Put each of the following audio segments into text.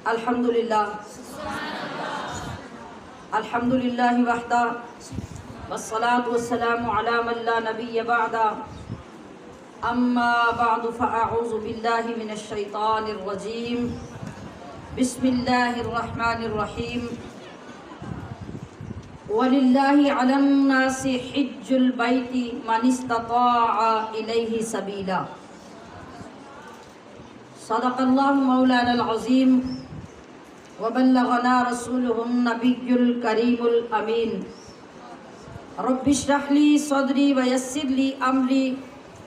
الحمدللہ الحمدللہ وحدہ والصلاة والسلام علی من لا نبی بعدہ اما بعد فاعوذ باللہ من الشیطان الرجیم بسم اللہ الرحمن الرحیم وَلِلَّهِ عَلَى النَّاسِ حِجُّ الْبَيْتِ مَنِ اسْتَطَاعَ إِلَيْهِ سَبِيلًا صدق اللہ مولانا العظیم وبلغنا رسولہ النبی الکریم الامین رب اشرح لی صدری ویسر لی امری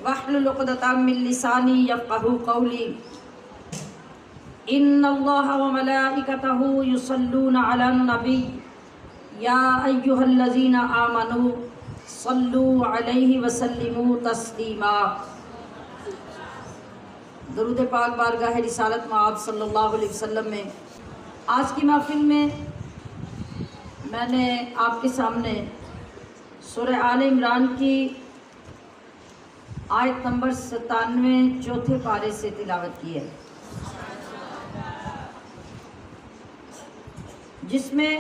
واحلل عقدۃ من لسانی یفقہوا قولی ان اللہ وملائکتہ یصلون علی النبی یا ایہا الذین آمنوا صلوا علیہ وسلموا تسلیما۔ درود پاک بارگاہ رسالت میں آپ صلی اللہ علیہ وسلم میں آج کی محفل میں نے آپ کے سامنے سورہ آل عمران کی آیت نمبر 97 چوتھے پارے سے تلاوت کی ہے، جس میں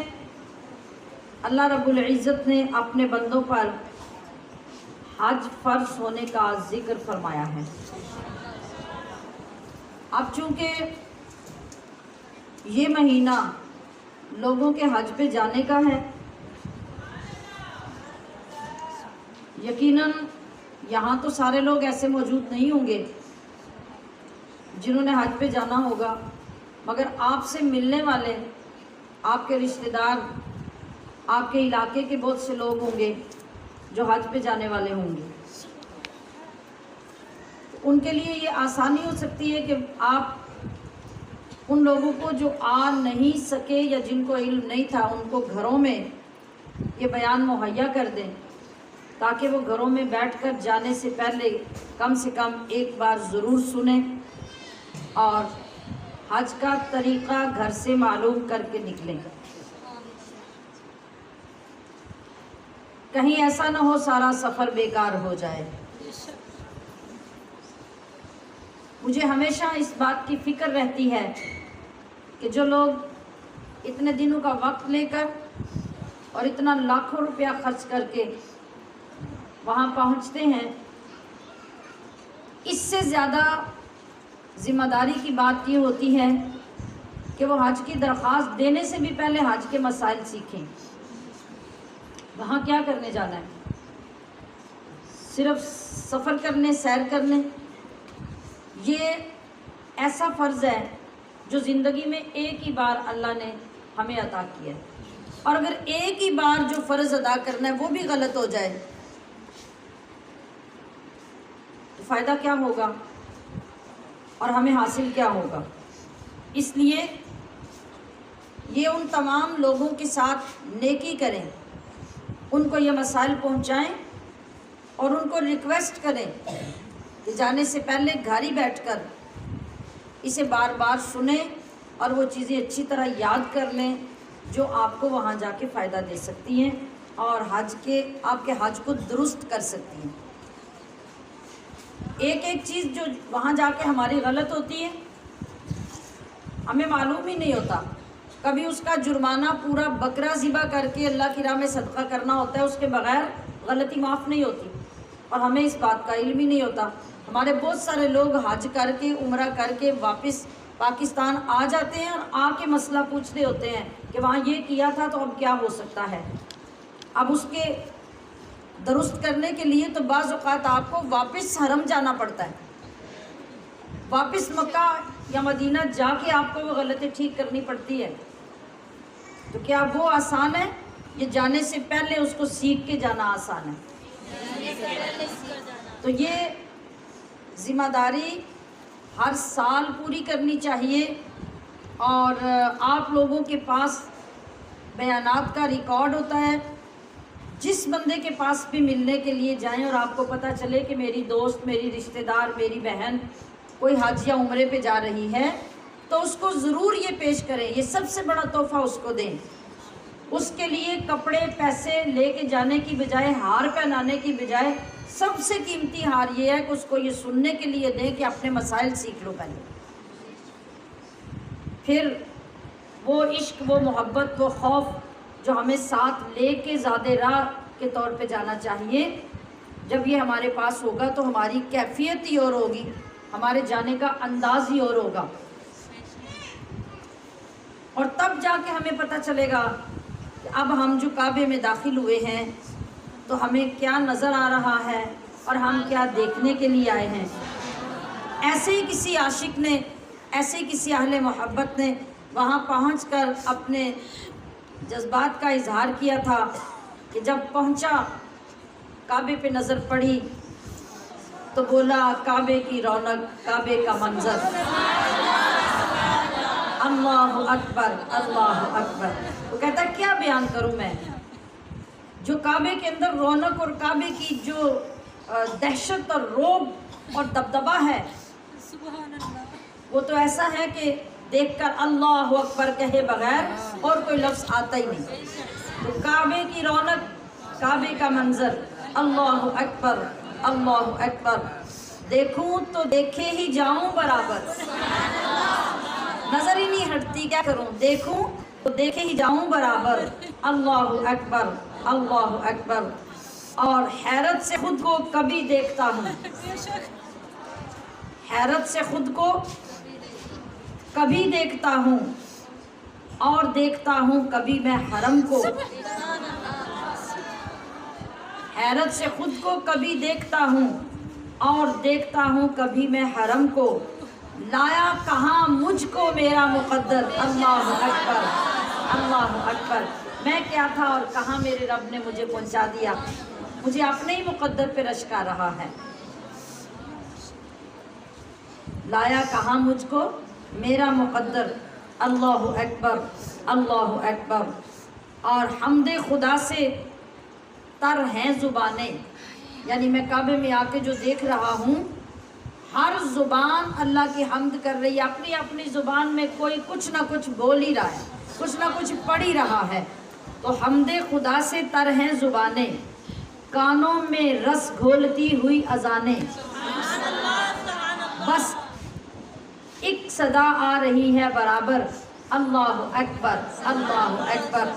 اللہ رب العزت نے اپنے بندوں پر حج فرض ہونے کا ذکر فرمایا ہے۔ اب چونکہ یہ مہینہ لوگوں کے حج پہ جانے کا ہے، یقیناً یہاں تو سارے لوگ ایسے موجود نہیں ہوں گے جنہوں نے حج پہ جانا ہوگا، مگر آپ سے ملنے والے آپ کے رشتہ دار، آپ کے علاقے کے بہت سے لوگ ہوں گے جو حج پہ جانے والے ہوں گے۔ ان کے لیے یہ آسانی ہو سکتی ہے کہ آپ ان لوگوں کو جو آ نہیں سکے یا جن کو علم نہیں تھا ان کو گھروں میں یہ بیان مہیا کر دیں، تاکہ وہ گھروں میں بیٹھ کر جانے سے پہلے کم سے کم ایک بار ضرور سنیں اور حج کا طریقہ گھر سے معلوم کر کے نکلیں۔ کہیں ایسا نہ ہو سارا سفر بیکار ہو جائے۔ مجھے ہمیشہ اس بات کی فکر رہتی ہے کہ جو لوگ اتنے دنوں کا وقت لے کر اور اتنا لاکھوں روپیہ خرچ کر کے وہاں پہنچتے ہیں، اس سے زیادہ ذمہ داری کی بات یہ ہوتی ہے کہ وہ حج کی درخواست دینے سے بھی پہلے حج کے مسائل سیکھیں۔ وہاں کیا کرنے جانا ہے؟ صرف سفر کرنے، سیر کرنے؟ یہ ایسا فرض ہے جو زندگی میں ایک ہی بار اللہ نے ہمیں عطا کیا ہے، اور اگر ایک ہی بار جو فرض ادا کرنا ہے وہ بھی غلط ہو جائے تو فائدہ کیا ہوگا اور ہمیں حاصل کیا ہوگا؟ اس لیے یہ ان تمام لوگوں کے ساتھ نیکی کریں، ان کو یہ مسائل پہنچائیں اور ان کو ریکویسٹ کریں کہ جانے سے پہلے گھر ہی بیٹھ کر اسے بار بار سنیں اور وہ چیزیں اچھی طرح یاد کر لیں جو آپ کو وہاں جا کے فائدہ دے سکتی ہیں اور آپ کے حج کو درست کر سکتی ہیں۔ ایک ایک چیز جو وہاں جا کے ہماری غلط ہوتی ہے ہمیں معلوم ہی نہیں ہوتا۔ کبھی اس کا جرمانہ پورا بکرا ذبح کر کے اللہ کی راہ میں صدقہ کرنا ہوتا ہے، اس کے بغیر غلطی معاف نہیں ہوتی، اور ہمیں اس بات کا علم ہی نہیں ہوتا۔ ہمارے بہت سارے لوگ حج کر کے، عمرہ کر کے واپس پاکستان آ جاتے ہیں اور آ کے مسئلہ پوچھتے ہوتے ہیں کہ وہاں یہ کیا تھا تو اب کیا ہو سکتا ہے۔ اب اس کے درست کرنے کے لیے تو بعض اوقات آپ کو واپس حرم جانا پڑتا ہے، واپس مکہ یا مدینہ جا کے آپ کو وہ غلطی ٹھیک کرنی پڑتی ہے۔ تو کیا وہ آسان ہے؟ یہ جانے سے پہلے اس کو سیکھ کے جانا آسان ہے؟ تو یہ ذمہ داری ہر سال پوری کرنی چاہیے، اور آپ لوگوں کے پاس بیانات کا ریکارڈ ہوتا ہے۔ جس بندے کے پاس بھی ملنے کے لیے جائیں اور آپ کو پتہ چلے کہ میری دوست، میری رشتہ دار، میری بہن کوئی حج یا عمرے پہ جا رہی ہے، تو اس کو ضرور یہ پیش کریں، یہ سب سے بڑا تحفہ اس کو دیں۔ اس کے لیے کپڑے پیسے لے کے جانے کی بجائے، ہار پہنانے کی بجائے، سب سے قیمتی ہار یہ ہے کہ اس کو یہ سننے کے لیے دیں کہ اپنے مسائل سیکھ لو پہلے، پھر وہ عشق، وہ محبت، وہ خوف جو ہمیں ساتھ لے کے زیادہ راہ کے طور پہ جانا چاہیے، جب یہ ہمارے پاس ہوگا تو ہماری کیفیت ہی اور ہوگی، ہمارے جانے کا انداز ہی اور ہوگا، اور تب جا کے ہمیں پتہ چلے گا کہ اب ہم جو کعبے میں داخل ہوئے ہیں تو ہمیں کیا نظر آ رہا ہے اور ہم کیا دیکھنے کے لیے آئے ہیں۔ ایسے ہی کسی عاشق نے، ایسے ہی کسی اہل محبت نے وہاں پہنچ کر اپنے جذبات کا اظہار کیا تھا کہ جب پہنچا، کعبے پہ نظر پڑی تو بولا کعبے کی رونق، کعبے کا منظر، اللہ اکبر اللہ اکبر۔ وہ کہتا ہے کیا بیان کروں میں، جو کعبے کے اندر رونق اور کعبے کی جو دہشت اور رعب اور دبدبہ ہے، وہ تو ایسا ہے کہ دیکھ کر اللہ اکبر کہے بغیر اور کوئی لفظ آتا ہی نہیں۔ تو کعبے کی رونق، کعبے کا منظر، اللہ اکبر اللہ اکبر، دیکھوں تو دیکھے ہی جاؤں برابر، نظر ہی نہیں ہٹتی، کیا کروں، دیکھوں تو دیکھے ہی جاؤں برابر، اللہ اکبر اللہ اکبر۔ اور حیرت سے خود کو کبھی دیکھتا ہوں، حیرت سے خود کو کبھی دیکھتا ہوں، اور دیکھتا ہوں کبھی میں حرم کو، حیرت سے خود کو کبھی دیکھتا ہوں اور دیکھتا ہوں کبھی میں حرم کو، لایا کہاں مجھ کو میرا مقدر، اللہ اکبر اللہ اکبر۔ میں کیا تھا اور کہاں میرے رب نے مجھے پہنچا دیا، مجھے اپنے ہی مقدر پہ رشکا رہا ہے۔ لایا کہاں مجھ کو میرا مقدر، اللہ اکبر اللہ اکبر۔ اور حمد خدا سے تر ہیں زبانیں، یعنی میں کعبے میں آ کے جو دیکھ رہا ہوں، ہر زبان اللہ کی حمد کر رہی ہے، اپنی اپنی زبان میں کوئی کچھ نہ کچھ بول ہی رہا ہے، کچھ نہ کچھ پڑھ ہی رہا ہے۔ تو حمد خدا سے تر ہیں زبانیں، کانوں میں رس گھولتی ہوئی اذانیں، بس ایک صدا آ رہی ہے برابر، اللہ اکبر اللہ اکبر۔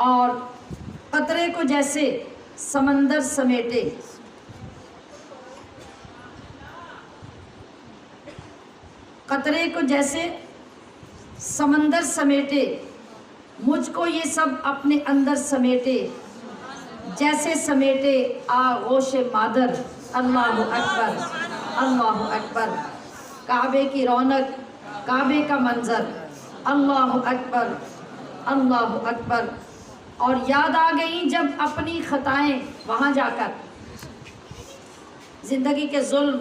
اور قطرے کو جیسے سمندر سمیٹے، قطرے کو جیسے سمندر سمیٹے، مجھ کو یہ سب اپنے اندر سمیٹے، جیسے سمیٹے آغوش مادر، اللہ اکبر اللہ اکبر۔ کعبے کی رونق، کعبے کا منظر، اللہ اکبر اللہ اکبر۔ اور یاد آ گئی جب اپنی خطائیں، وہاں جا کر زندگی کے ظلم،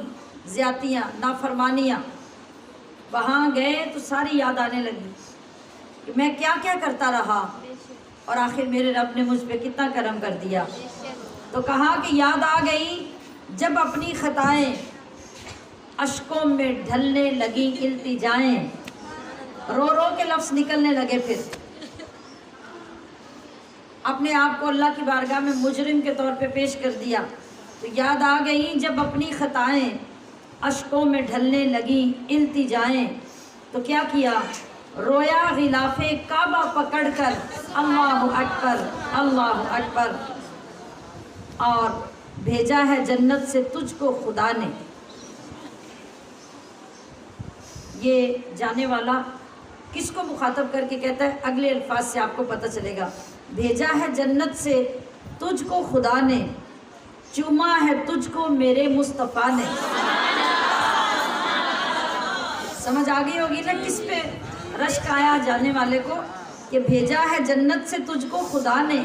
زیادتیاں، نافرمانیاں، وہاں گئے تو ساری یاد آنے لگی کہ میں کیا کیا کرتا رہا اور آخر میرے رب نے مجھ پہ کتنا کرم کر دیا۔ تو کہا کہ یاد آ گئی جب اپنی خطائیں، اشکوں میں ڈھلنے لگی التجائیں، رو رو کے لفظ نکلنے لگے، پھر اپنے آپ کو اللہ کی بارگاہ میں مجرم کے طور پہ پیش کر دیا۔ تو یاد آ گئی جب اپنی خطائیں، اشکوں میں ڈھلنے لگی التجائیں، تو کیا کیا، رویا غلاف کعبہ پکڑ کر، اللہ اکبر اللہ اکبر۔ اور بھیجا ہے جنت سے تجھ کو خدا نے، یہ جانے والا کس کو مخاطب کر کے کہتا ہے، اگلے الفاظ سے آپ کو پتہ چلے گا۔ بھیجا ہے جنت سے تجھ کو خدا نے، چوما ہے تجھ کو میرے مصطفیٰ نے۔ سمجھ آ گئی ہوگی نا کس پہ رشک آیا جانے والے کو، کہ بھیجا ہے جنت سے تجھ کو خدا نے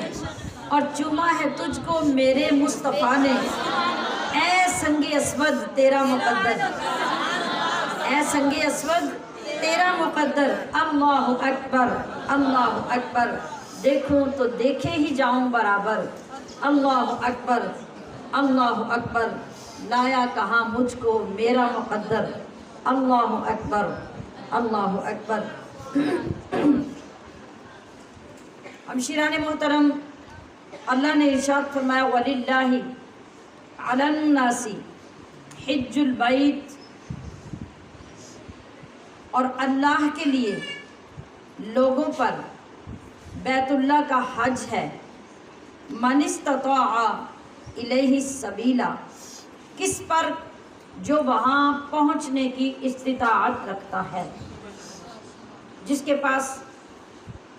اور چوما ہے تجھ کو میرے مصطفیٰ نے، اے سنگ اسود تیرا مقدر، اے سنگ اسود تیرا مقدر، اللہ اکبر اللہ اکبر۔ دیکھوں تو دیکھے ہی جاؤں برابر، اللہ اکبر اللہ اکبر۔ لایا کہاں مجھ کو میرا مقدر، اللہ اکبر اللہ اکبر۔ ہمشیران محترم، اللہ نے ارشاد فرمایا وَلِلَّهِ عَلَى النَّاسِ حِجُّ الْبَيْتِ اور اللہ کے لیے لوگوں پر بیت اللہ کا حج ہے۔ من استطاع الیہ سبیلا، کس پر؟ جو وہاں پہنچنے کی استطاعت رکھتا ہے، جس کے پاس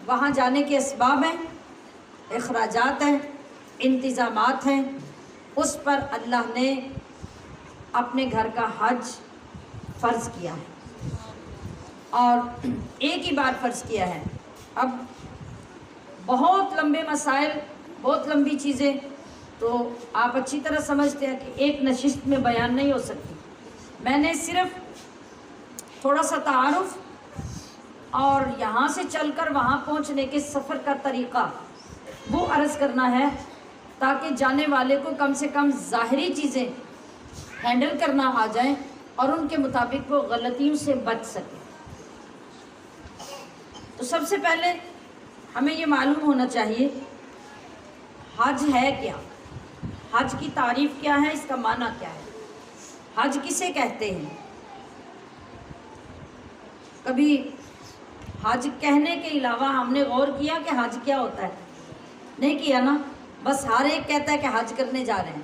وہاں جانے کے اسباب ہیں، اخراجات ہیں، انتظامات ہیں، اس پر اللہ نے اپنے گھر کا حج فرض کیا ہے، اور ایک ہی بار فرض کیا ہے۔ اب بہت لمبے مسائل، بہت لمبی چیزیں تو آپ اچھی طرح سمجھتے ہیں کہ ایک نشست میں بیان نہیں ہو سکتی۔ میں نے صرف تھوڑا سا تعارف اور یہاں سے چل کر وہاں پہنچنے کے سفر کا طریقہ وہ عرض کرنا ہے، تاکہ جانے والے کو کم سے کم ظاہری چیزیں ہینڈل کرنا آ جائیں اور ان کے مطابق وہ غلطیوں سے بچ سکے۔ تو سب سے پہلے ہمیں یہ معلوم ہونا چاہیے حج ہے کیا، حج کی تعریف کیا ہے، اس کا معنی کیا ہے، حج کسے کہتے ہیں۔ کبھی حج کہنے کے علاوہ ہم نے غور کیا کہ حج کیا ہوتا ہے؟ نہیں کیا نا، بس ہر ایک کہتا ہے کہ حج کرنے جا رہے ہیں،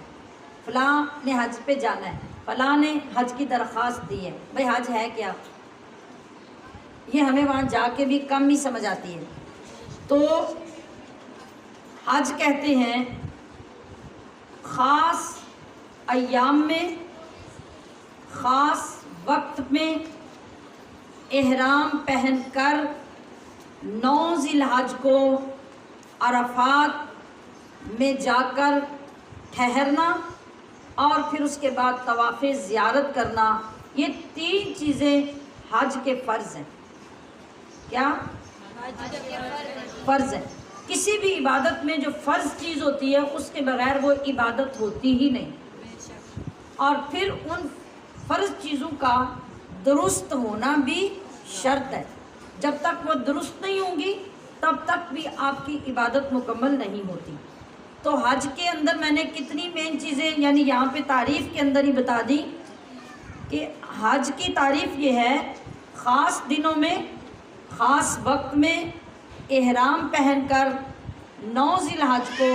فلاں نے حج پہ جانا ہے، فلاں نے حج کی درخواست دی ہے۔ بھئی حج ہے کیا؟ یہ ہمیں وہاں جا کے بھی کم ہی سمجھ آتی ہے۔ تو حج کہتے ہیں خاص ایام میں، خاص وقت میں احرام پہن کر 9 ذی الحج کو عرفات میں جا کر ٹھہرنا، اور پھر اس کے بعد طواف زیارت کرنا، یہ 3 چیزیں حج کے فرض ہیں۔ کیا فرض ہے؟ کسی بھی عبادت میں جو فرض چیز ہوتی ہے اس کے بغیر وہ عبادت ہوتی ہی نہیں، اور پھر ان فرض چیزوں کا درست ہونا بھی شرط ہے۔ جب تک وہ درست نہیں ہوں گی تب تک بھی آپ کی عبادت مکمل نہیں ہوتی۔ تو حج کے اندر میں نے کتنی مین چیزیں یعنی یہاں پہ تعریف کے اندر ہی بتا دی کہ حج کی تعریف یہ ہے خاص دنوں میں، خاص وقت میں احرام پہن کر 9 ذی الحج کو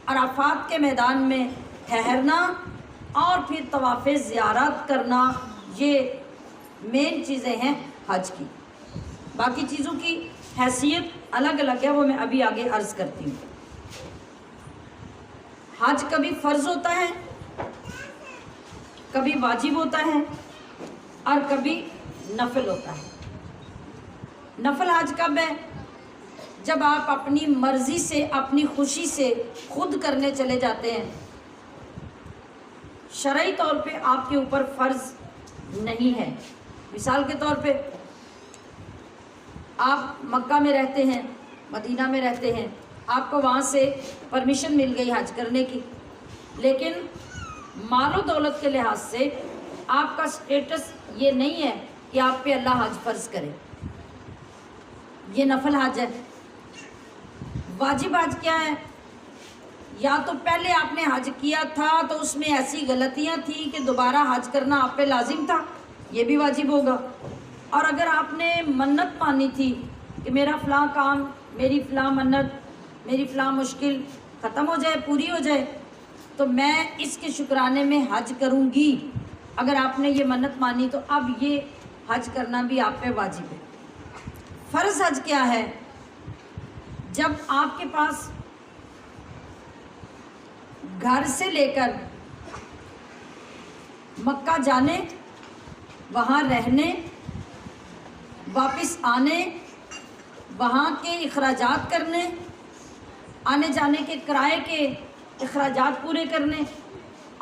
عرفات کے میدان میں ٹھہرنا اور پھر طواف زیارت کرنا، یہ مین چیزیں ہیں حج کی۔ باقی چیزوں کی حیثیت الگ الگ ہے، وہ میں ابھی آگے عرض کرتی ہوں۔ حج کبھی فرض ہوتا ہے، کبھی واجب ہوتا ہے، اور کبھی نفل ہوتا ہے۔ نفل حج کب ہے؟ جب آپ اپنی مرضی سے، اپنی خوشی سے خود کرنے چلے جاتے ہیں، شرعی طور پہ آپ کے اوپر فرض نہیں ہے۔ مثال کے طور پہ آپ مکہ میں رہتے ہیں، مدینہ میں رہتے ہیں، آپ کو وہاں سے پرمیشن مل گئی حج کرنے کی، لیکن مال و دولت کے لحاظ سے آپ کا سٹیٹس یہ نہیں ہے کہ آپ پہ اللہ حج فرض کرے، یہ نفل حج ہے۔ واجب حج کیا ہے؟ یا تو پہلے آپ نے حج کیا تھا تو اس میں ایسی غلطیاں تھیں کہ دوبارہ حج کرنا آپ پہ لازم تھا، یہ بھی واجب ہوگا۔ اور اگر آپ نے منت مانی تھی کہ میرا فلاں کام، میری فلاں منت، میری فلاں مشکل ختم ہو جائے، پوری ہو جائے، تو میں اس کے شکرانے میں حج کروں گی، اگر آپ نے یہ منت مانی تو اب یہ حج کرنا بھی آپ پہ واجب ہے۔ فرض حج کیا ہے؟ جب آپ کے پاس گھر سے لے کر مکہ جانے، وہاں رہنے، واپس آنے، وہاں کے اخراجات کرنے، آنے جانے کے کرائے کے اخراجات پورے کرنے،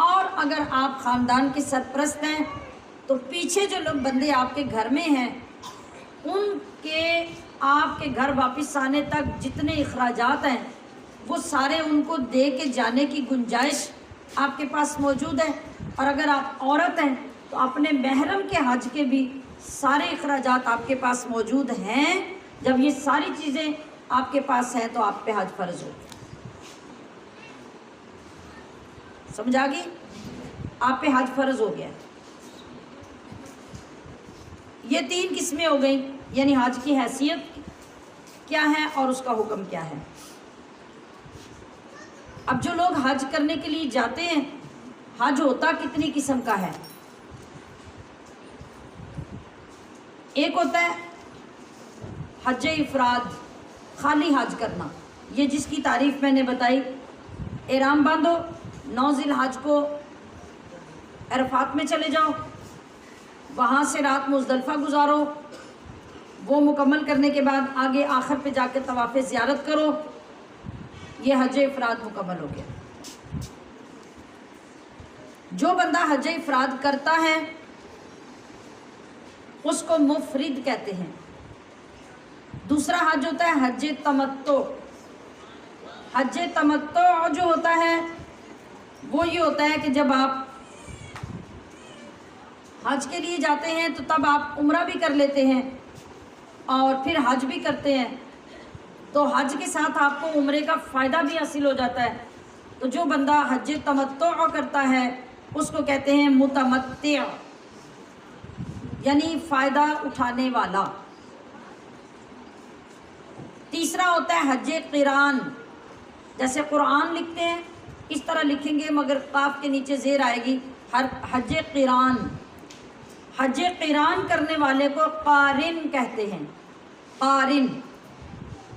اور اگر آپ خاندان کے سرپرست ہیں تو پیچھے جو لوگ بندے آپ کے گھر میں ہیں ان کے آپ کے گھر واپس آنے تک جتنے اخراجات ہیں وہ سارے ان کو دے کے جانے کی گنجائش آپ کے پاس موجود ہے۔ اور اگر آپ عورت ہیں تو اپنے محرم کے حج کے بھی سارے اخراجات آپ کے پاس موجود ہیں۔ جب یہ ساری چیزیں آپ کے پاس ہیں تو آپ پہ حج فرض ہو۔ سمجھ آ گئی؟ آپ پہ حج فرض ہو گیا۔ یہ 3 قسمیں ہو گئیں، یعنی حج کی حیثیت کیا ہے اور اس کا حکم کیا ہے۔ اب جو لوگ حج کرنے کے لیے جاتے ہیں، حج ہوتا کتنی قسم کا ہے؟ ایک ہوتا ہے حج افراد، خالی حج کرنا، یہ جس کی تعریف میں نے بتائی، احرام باندھو، 9 ذی الحج کو عرفات میں چلے جاؤ، وہاں سے رات مزدلفہ گزارو، وہ مکمل کرنے کے بعد آگے آخر پہ جا کے طواف زیارت کرو، یہ حج افراد مکمل ہو گیا۔ جو بندہ حج افراد کرتا ہے اس کو مفرد کہتے ہیں۔ دوسرا حج ہوتا ہے حج تمتع۔ حج تمتع جو ہوتا ہے وہ یہ ہوتا ہے کہ جب آپ حج کے لیے جاتے ہیں تو تب آپ عمرہ بھی کر لیتے ہیں اور پھر حج بھی کرتے ہیں، تو حج کے ساتھ آپ کو عمرے کا فائدہ بھی حاصل ہو جاتا ہے۔ تو جو بندہ حج تمتع کرتا ہے اس کو کہتے ہیں متمتع، یعنی فائدہ اٹھانے والا۔ تیسرا ہوتا ہے حج قران، جیسے قرآن لکھتے ہیں اس طرح لکھیں گے مگر قاف کے نیچے زیر آئے گی، حج قران۔ حج قران کرنے والے کو قارن کہتے ہیں۔ قارن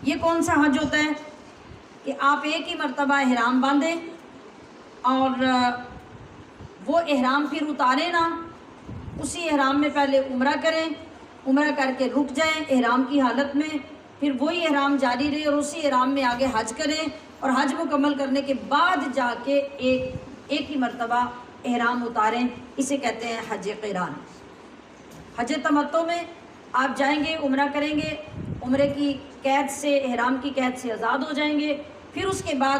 یہ کون سا حج ہوتا ہے کہ آپ ایک ہی مرتبہ احرام باندھیں اور وہ احرام پھر اتاریں نہ، اسی احرام میں پہلے عمرہ کریں، عمرہ کر کے رک جائیں احرام کی حالت میں، پھر وہی احرام جاری رہے اور اسی احرام میں آگے حج کریں، اور حج مکمل کرنے کے بعد جا کے ایک ہی مرتبہ احرام اتاریں، اسے کہتے ہیں حج قران۔ حج تمتع میں آپ جائیں گے، عمرہ کریں گے، عمرے کی قید سے، احرام کی قید سے آزاد ہو جائیں گے، پھر اس کے بعد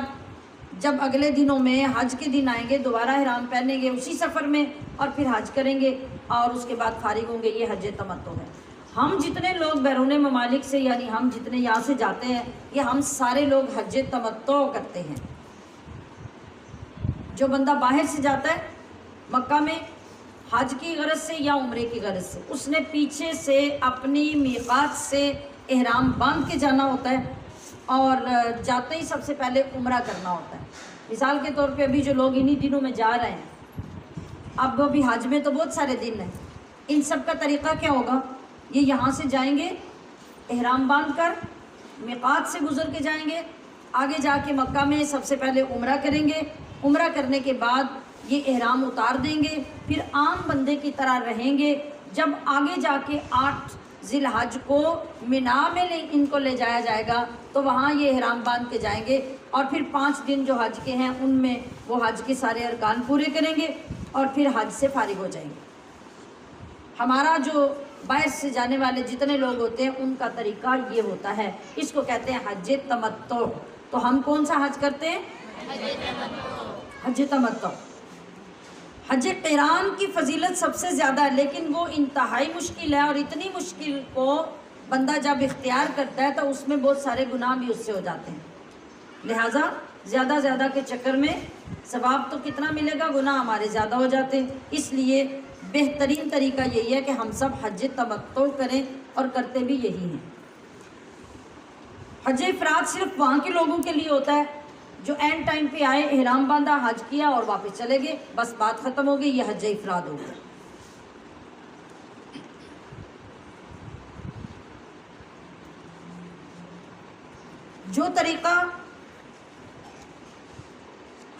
جب اگلے دنوں میں حج کے دن آئیں گے دوبارہ احرام پہنیں گے اسی سفر میں اور پھر حج کریں گے اور اس کے بعد فارغ ہوں گے، یہ حج تمتع ہے۔ ہم جتنے لوگ بیرون ممالک سے، یعنی ہم جتنے یہاں سے جاتے ہیں، یہ ہم سارے لوگ حج تمتع کرتے ہیں۔ جو بندہ باہر سے جاتا ہے مکہ میں حج کی غرض سے یا عمرے کی غرض سے، اس نے پیچھے سے اپنی میقات سے احرام باندھ کے جانا ہوتا ہے اور جاتے ہی سب سے پہلے عمرہ کرنا ہوتا ہے۔ مثال کے طور پہ ابھی جو لوگ انہی دنوں میں جا رہے ہیں، اب ابھی حج میں تو بہت سارے دن ہیں، ان سب کا طریقہ کیا ہوگا؟ یہ یہاں سے جائیں گے احرام باندھ کر میقات سے گزر کے جائیں گے، آگے جا کے مکہ میں سب سے پہلے عمرہ کریں گے، عمرہ کرنے کے بعد یہ احرام اتار دیں گے، پھر عام بندے کی طرح رہیں گے۔ جب آگے جا کے 8 ذی الحج کو مینا میں ان کو لے جایا جائے گا تو وہاں یہ احرام باندھ کے جائیں گے اور پھر 5 دن جو حج کے ہیں ان میں وہ حج کے سارے ارکان پورے کریں گے اور پھر حج سے فارغ ہو جائیں گے۔ ہمارا جو باہر سے جانے والے جتنے لوگ ہوتے ہیں ان کا طریقہ یہ ہوتا ہے، اس کو کہتے ہیں حج تمتع۔ تو ہم کون سا حج کرتے ہیں؟ حج تمتع۔ حج قران کی فضیلت سب سے زیادہ ہے، لیکن وہ انتہائی مشکل ہے، اور اتنی مشکل کو بندہ جب اختیار کرتا ہے تو اس میں بہت سارے گناہ بھی اس سے ہو جاتے ہیں، لہٰذا زیادہ کے چکر میں ثواب تو کتنا ملے گا، گناہ ہمارے زیادہ ہو جاتے ہیں۔ اس لیے بہترین طریقہ یہی ہے کہ ہم سب حج تمتع کریں، اور کرتے بھی یہی ہیں۔ حج افراد صرف وہاں کے لوگوں کے لیے ہوتا ہے جو اینڈ ٹائم پہ آئے، احرام باندھا، حج کیا اور واپس چلے گئے، بس بات ختم ہو گئی، یہ حج افراد ہو گیا۔ جو طریقہ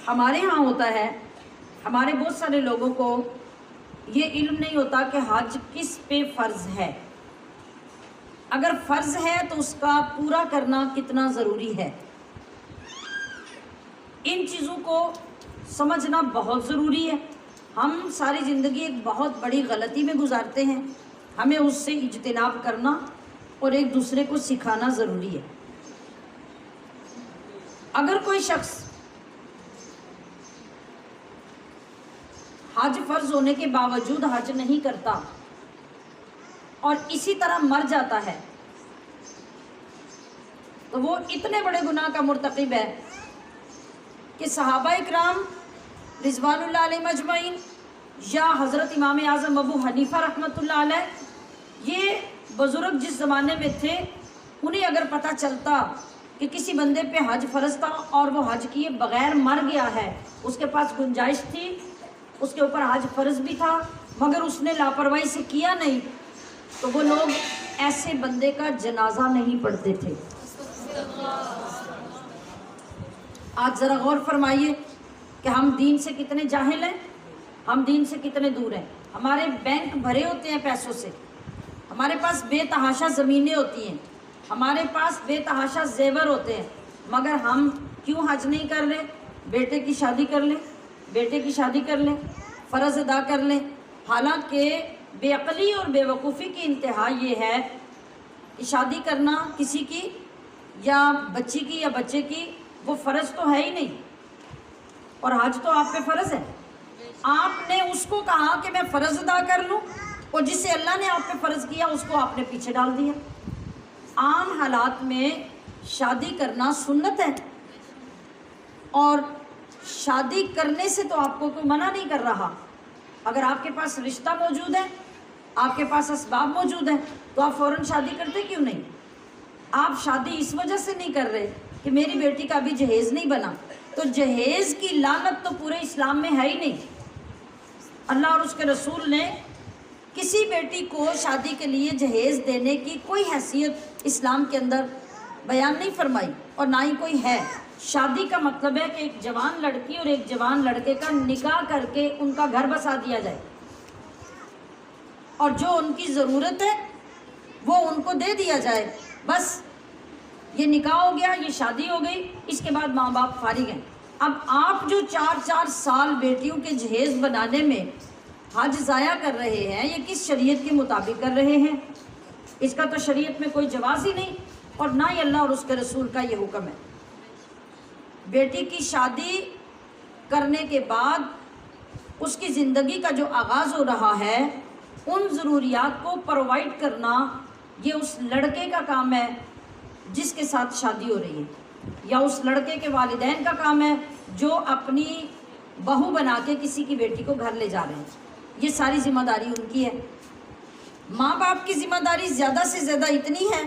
ہمارے ہاں ہوتا ہے، ہمارے بہت سارے لوگوں کو یہ علم نہیں ہوتا کہ حج کس پہ فرض ہے، اگر فرض ہے تو اس کا پورا کرنا کتنا ضروری ہے۔ ان چیزوں کو سمجھنا بہت ضروری ہے۔ ہم ساری زندگی ایک بہت بڑی غلطی میں گزارتے ہیں، ہمیں اس سے اجتناب کرنا اور ایک دوسرے کو سکھانا ضروری ہے۔ اگر کوئی شخص حج فرض ہونے کے باوجود حج نہیں کرتا اور اسی طرح مر جاتا ہے تو وہ اتنے بڑے گناہ کا مرتکب ہے کہ صحابہ اکرام رضوان اللہ علیہ مجمعین یا حضرت امام اعظم ابو حنیفہ رحمۃ اللہ علیہ یہ بزرگ جس زمانے میں تھے انہیں اگر پتہ چلتا کہ کسی بندے پہ حج فرض تھا اور وہ حج کیے بغیر مر گیا ہے، اس کے پاس گنجائش تھی، اس کے اوپر حج فرض بھی تھا مگر اس نے لاپرواہی سے کیا نہیں، تو وہ لوگ ایسے بندے کا جنازہ نہیں پڑھتے تھے۔ آج ذرا غور فرمائیے کہ ہم دین سے کتنے جاہل ہیں، ہم دین سے کتنے دور ہیں۔ ہمارے بینک بھرے ہوتے ہیں پیسوں سے، ہمارے پاس بے تحاشا زمینیں ہوتی ہیں، ہمارے پاس بے تحاشا زیور ہوتے ہیں، مگر ہم کیوں حج نہیں کر رہے؟ بیٹے کی شادی کر لیں، بیٹے کی شادی کر لیں، فرض ادا کر لیں۔ حالانکہ بے عقلی اور بے وقوفی کی انتہا یہ ہے کہ شادی کرنا کسی کی یا بچی کی یا بچے کی وہ فرض تو ہے ہی نہیں، اور حج تو آپ پہ فرض ہے۔ آپ نے اس کو کہا کہ میں فرض ادا کر لوں، اور جسے اللہ نے آپ پہ فرض کیا اس کو آپ نے پیچھے ڈال دیا۔ عام حالات میں شادی کرنا سنت ہے، اور شادی کرنے سے تو آپ کو کوئی منع نہیں کر رہا۔ اگر آپ کے پاس رشتہ موجود ہے، آپ کے پاس اسباب موجود ہیں، تو آپ فوراً شادی کرتے کیوں نہیں؟ آپ شادی اس وجہ سے نہیں کر رہے کہ میری بیٹی کا ابھی جہیز نہیں بنا، تو جہیز کی لعنت تو پورے اسلام میں ہے ہی نہیں۔ اللہ اور اس کے رسول نے کسی بیٹی کو شادی کے لیے جہیز دینے کی کوئی حیثیت اسلام کے اندر بیان نہیں فرمائی، اور نہ ہی کوئی ہے۔ شادی کا مطلب ہے کہ ایک جوان لڑکی اور ایک جوان لڑکے کا نکاح کر کے ان کا گھر بسا دیا جائے، اور جو ان کی ضرورت ہے وہ ان کو دے دیا جائے، بس یہ نکاح ہو گیا، یہ شادی ہو گئی، اس کے بعد ماں باپ فارغ ہیں۔ اب آپ جو 4 سال بیٹیوں کے جہیز بنانے میں حج ضائع کر رہے ہیں، یہ کس شریعت کے مطابق کر رہے ہیں؟ اس کا تو شریعت میں کوئی جواز ہی نہیں، اور نہ ہی اللہ اور اس کے رسول کا یہ حکم ہے۔ بیٹی کی شادی کرنے کے بعد اس کی زندگی کا جو آغاز ہو رہا ہے، ان ضروریات کو پرووائڈ کرنا یہ اس لڑکے کا کام ہے جس کے ساتھ شادی ہو رہی ہے، یا اس لڑکے کے والدین کا کام ہے جو اپنی بہو بنا کے کسی کی بیٹی کو گھر لے جا رہے ہیں۔ یہ ساری ذمہ داری ان کی ہے۔ ماں باپ کی ذمہ داری زیادہ سے زیادہ اتنی ہے،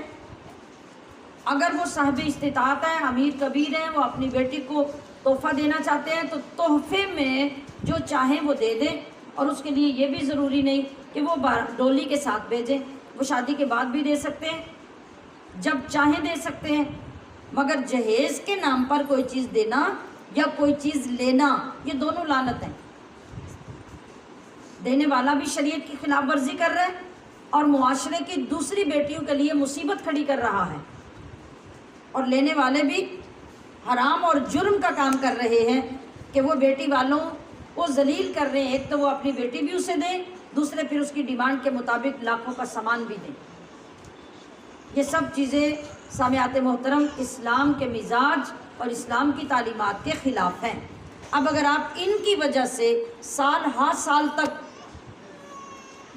اگر وہ صاحب استطاعت ہیں، امیر کبیر ہیں، وہ اپنی بیٹی کو تحفہ دینا چاہتے ہیں تو تحفے میں جو چاہیں وہ دے دیں، اور اس کے لیے یہ بھی ضروری نہیں کہ وہ ڈولی کے ساتھ بھیجیں، وہ شادی کے بعد بھی دے سکتے ہیں، جب چاہیں دے سکتے ہیں۔ مگر جہیز کے نام پر کوئی چیز دینا یا کوئی چیز لینا، یہ دونوں لعنت ہیں۔ دینے والا بھی شریعت کی خلاف ورزی کر رہا ہے، اور معاشرے کی دوسری بیٹیوں کے لیے مصیبت کھڑی کر رہا ہے، اور لینے والے بھی حرام اور جرم کا کام کر رہے ہیں کہ وہ بیٹی والوں کو ذلیل کر رہے ہیں۔ ایک تو وہ اپنی بیٹی بھی اسے دیں، دوسرے پھر اس کی ڈیمانڈ کے مطابق لاکھوں کا سامان بھی دیں۔ یہ سب چیزیں سامعات محترم اسلام کے مزاج اور اسلام کی تعلیمات کے خلاف ہیں۔ اب اگر آپ ان کی وجہ سے سال ہر سال تک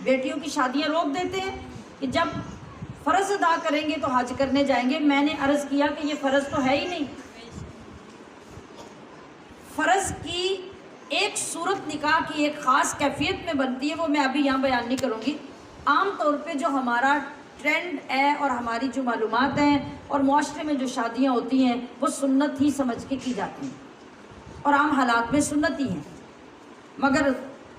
بیٹیوں کی شادیاں روک دیتے ہیں کہ جب فرض ادا کریں گے تو حج کرنے جائیں گے، میں نے عرض کیا کہ یہ فرض تو ہے ہی نہیں۔ فرض کی ایک صورت نکاح کی ایک خاص کیفیت میں بنتی ہے، وہ میں ابھی یہاں بیان نہیں کروں گی۔ عام طور پہ جو ہمارا ٹرینڈ ہے اور ہماری جو معلومات ہیں اور معاشرے میں جو شادیاں ہوتی ہیں وہ سنت ہی سمجھ کے کی جاتی ہیں، اور عام حالات میں سنت ہی ہیں۔ مگر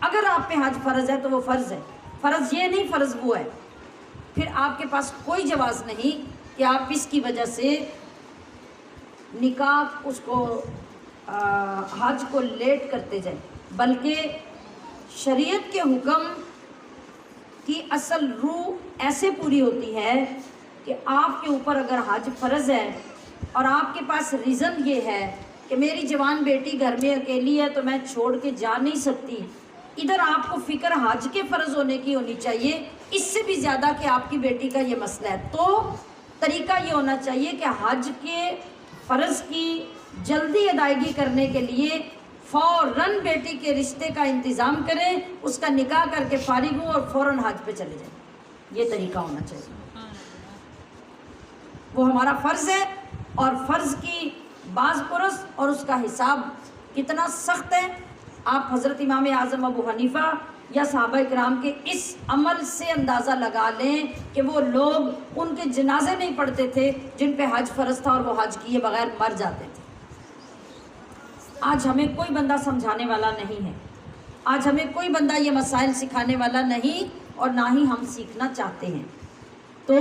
اگر آپ پہ حج فرض ہے تو وہ فرض ہے، فرض یہ نہیں فرض وہ ہے، پھر آپ کے پاس کوئی جواز نہیں کہ آپ اس کی وجہ سے نکاح اس کو حج کو لیٹ کرتے جائیں، بلکہ شریعت کے حکم کی اصل روح ایسے پوری ہوتی ہے کہ آپ کے اوپر اگر حج فرض ہے اور آپ کے پاس ریزن یہ ہے کہ میری جوان بیٹی گھر میں اکیلی ہے تو میں چھوڑ کے جا نہیں سکتی، ادھر آپ کو فکر حج کے فرض ہونے کی ہونی چاہیے، اس سے بھی زیادہ کہ آپ کی بیٹی کا یہ مسئلہ ہے۔ تو طریقہ یہ ہونا چاہیے کہ حج کے فرض کی جلدی ادائیگی کرنے کے لیے فوراً بیٹی کے رشتے کا انتظام کریں، اس کا نکاح کر کے فارغ ہوں اور فوراً حج پہ چلے جائیں۔ یہ طریقہ ہونا چاہیے، وہ ہمارا فرض ہے، اور فرض کی باز پرس اور اس کا حساب کتنا سخت ہے۔ آپ حضرت امام اعظم ابو حنیفہ یا صحابہ کرام کے اس عمل سے اندازہ لگا لیں کہ وہ لوگ ان کے جنازے نہیں پڑھتے تھے جن پہ حج فرض تھا، اور وہ حج کیے بغیر مر جاتے تھے۔ آج ہمیں کوئی بندہ سمجھانے والا نہیں ہے، آج ہمیں کوئی بندہ یہ مسائل سکھانے والا نہیں، اور نہ ہی ہم سیکھنا چاہتے ہیں۔ تو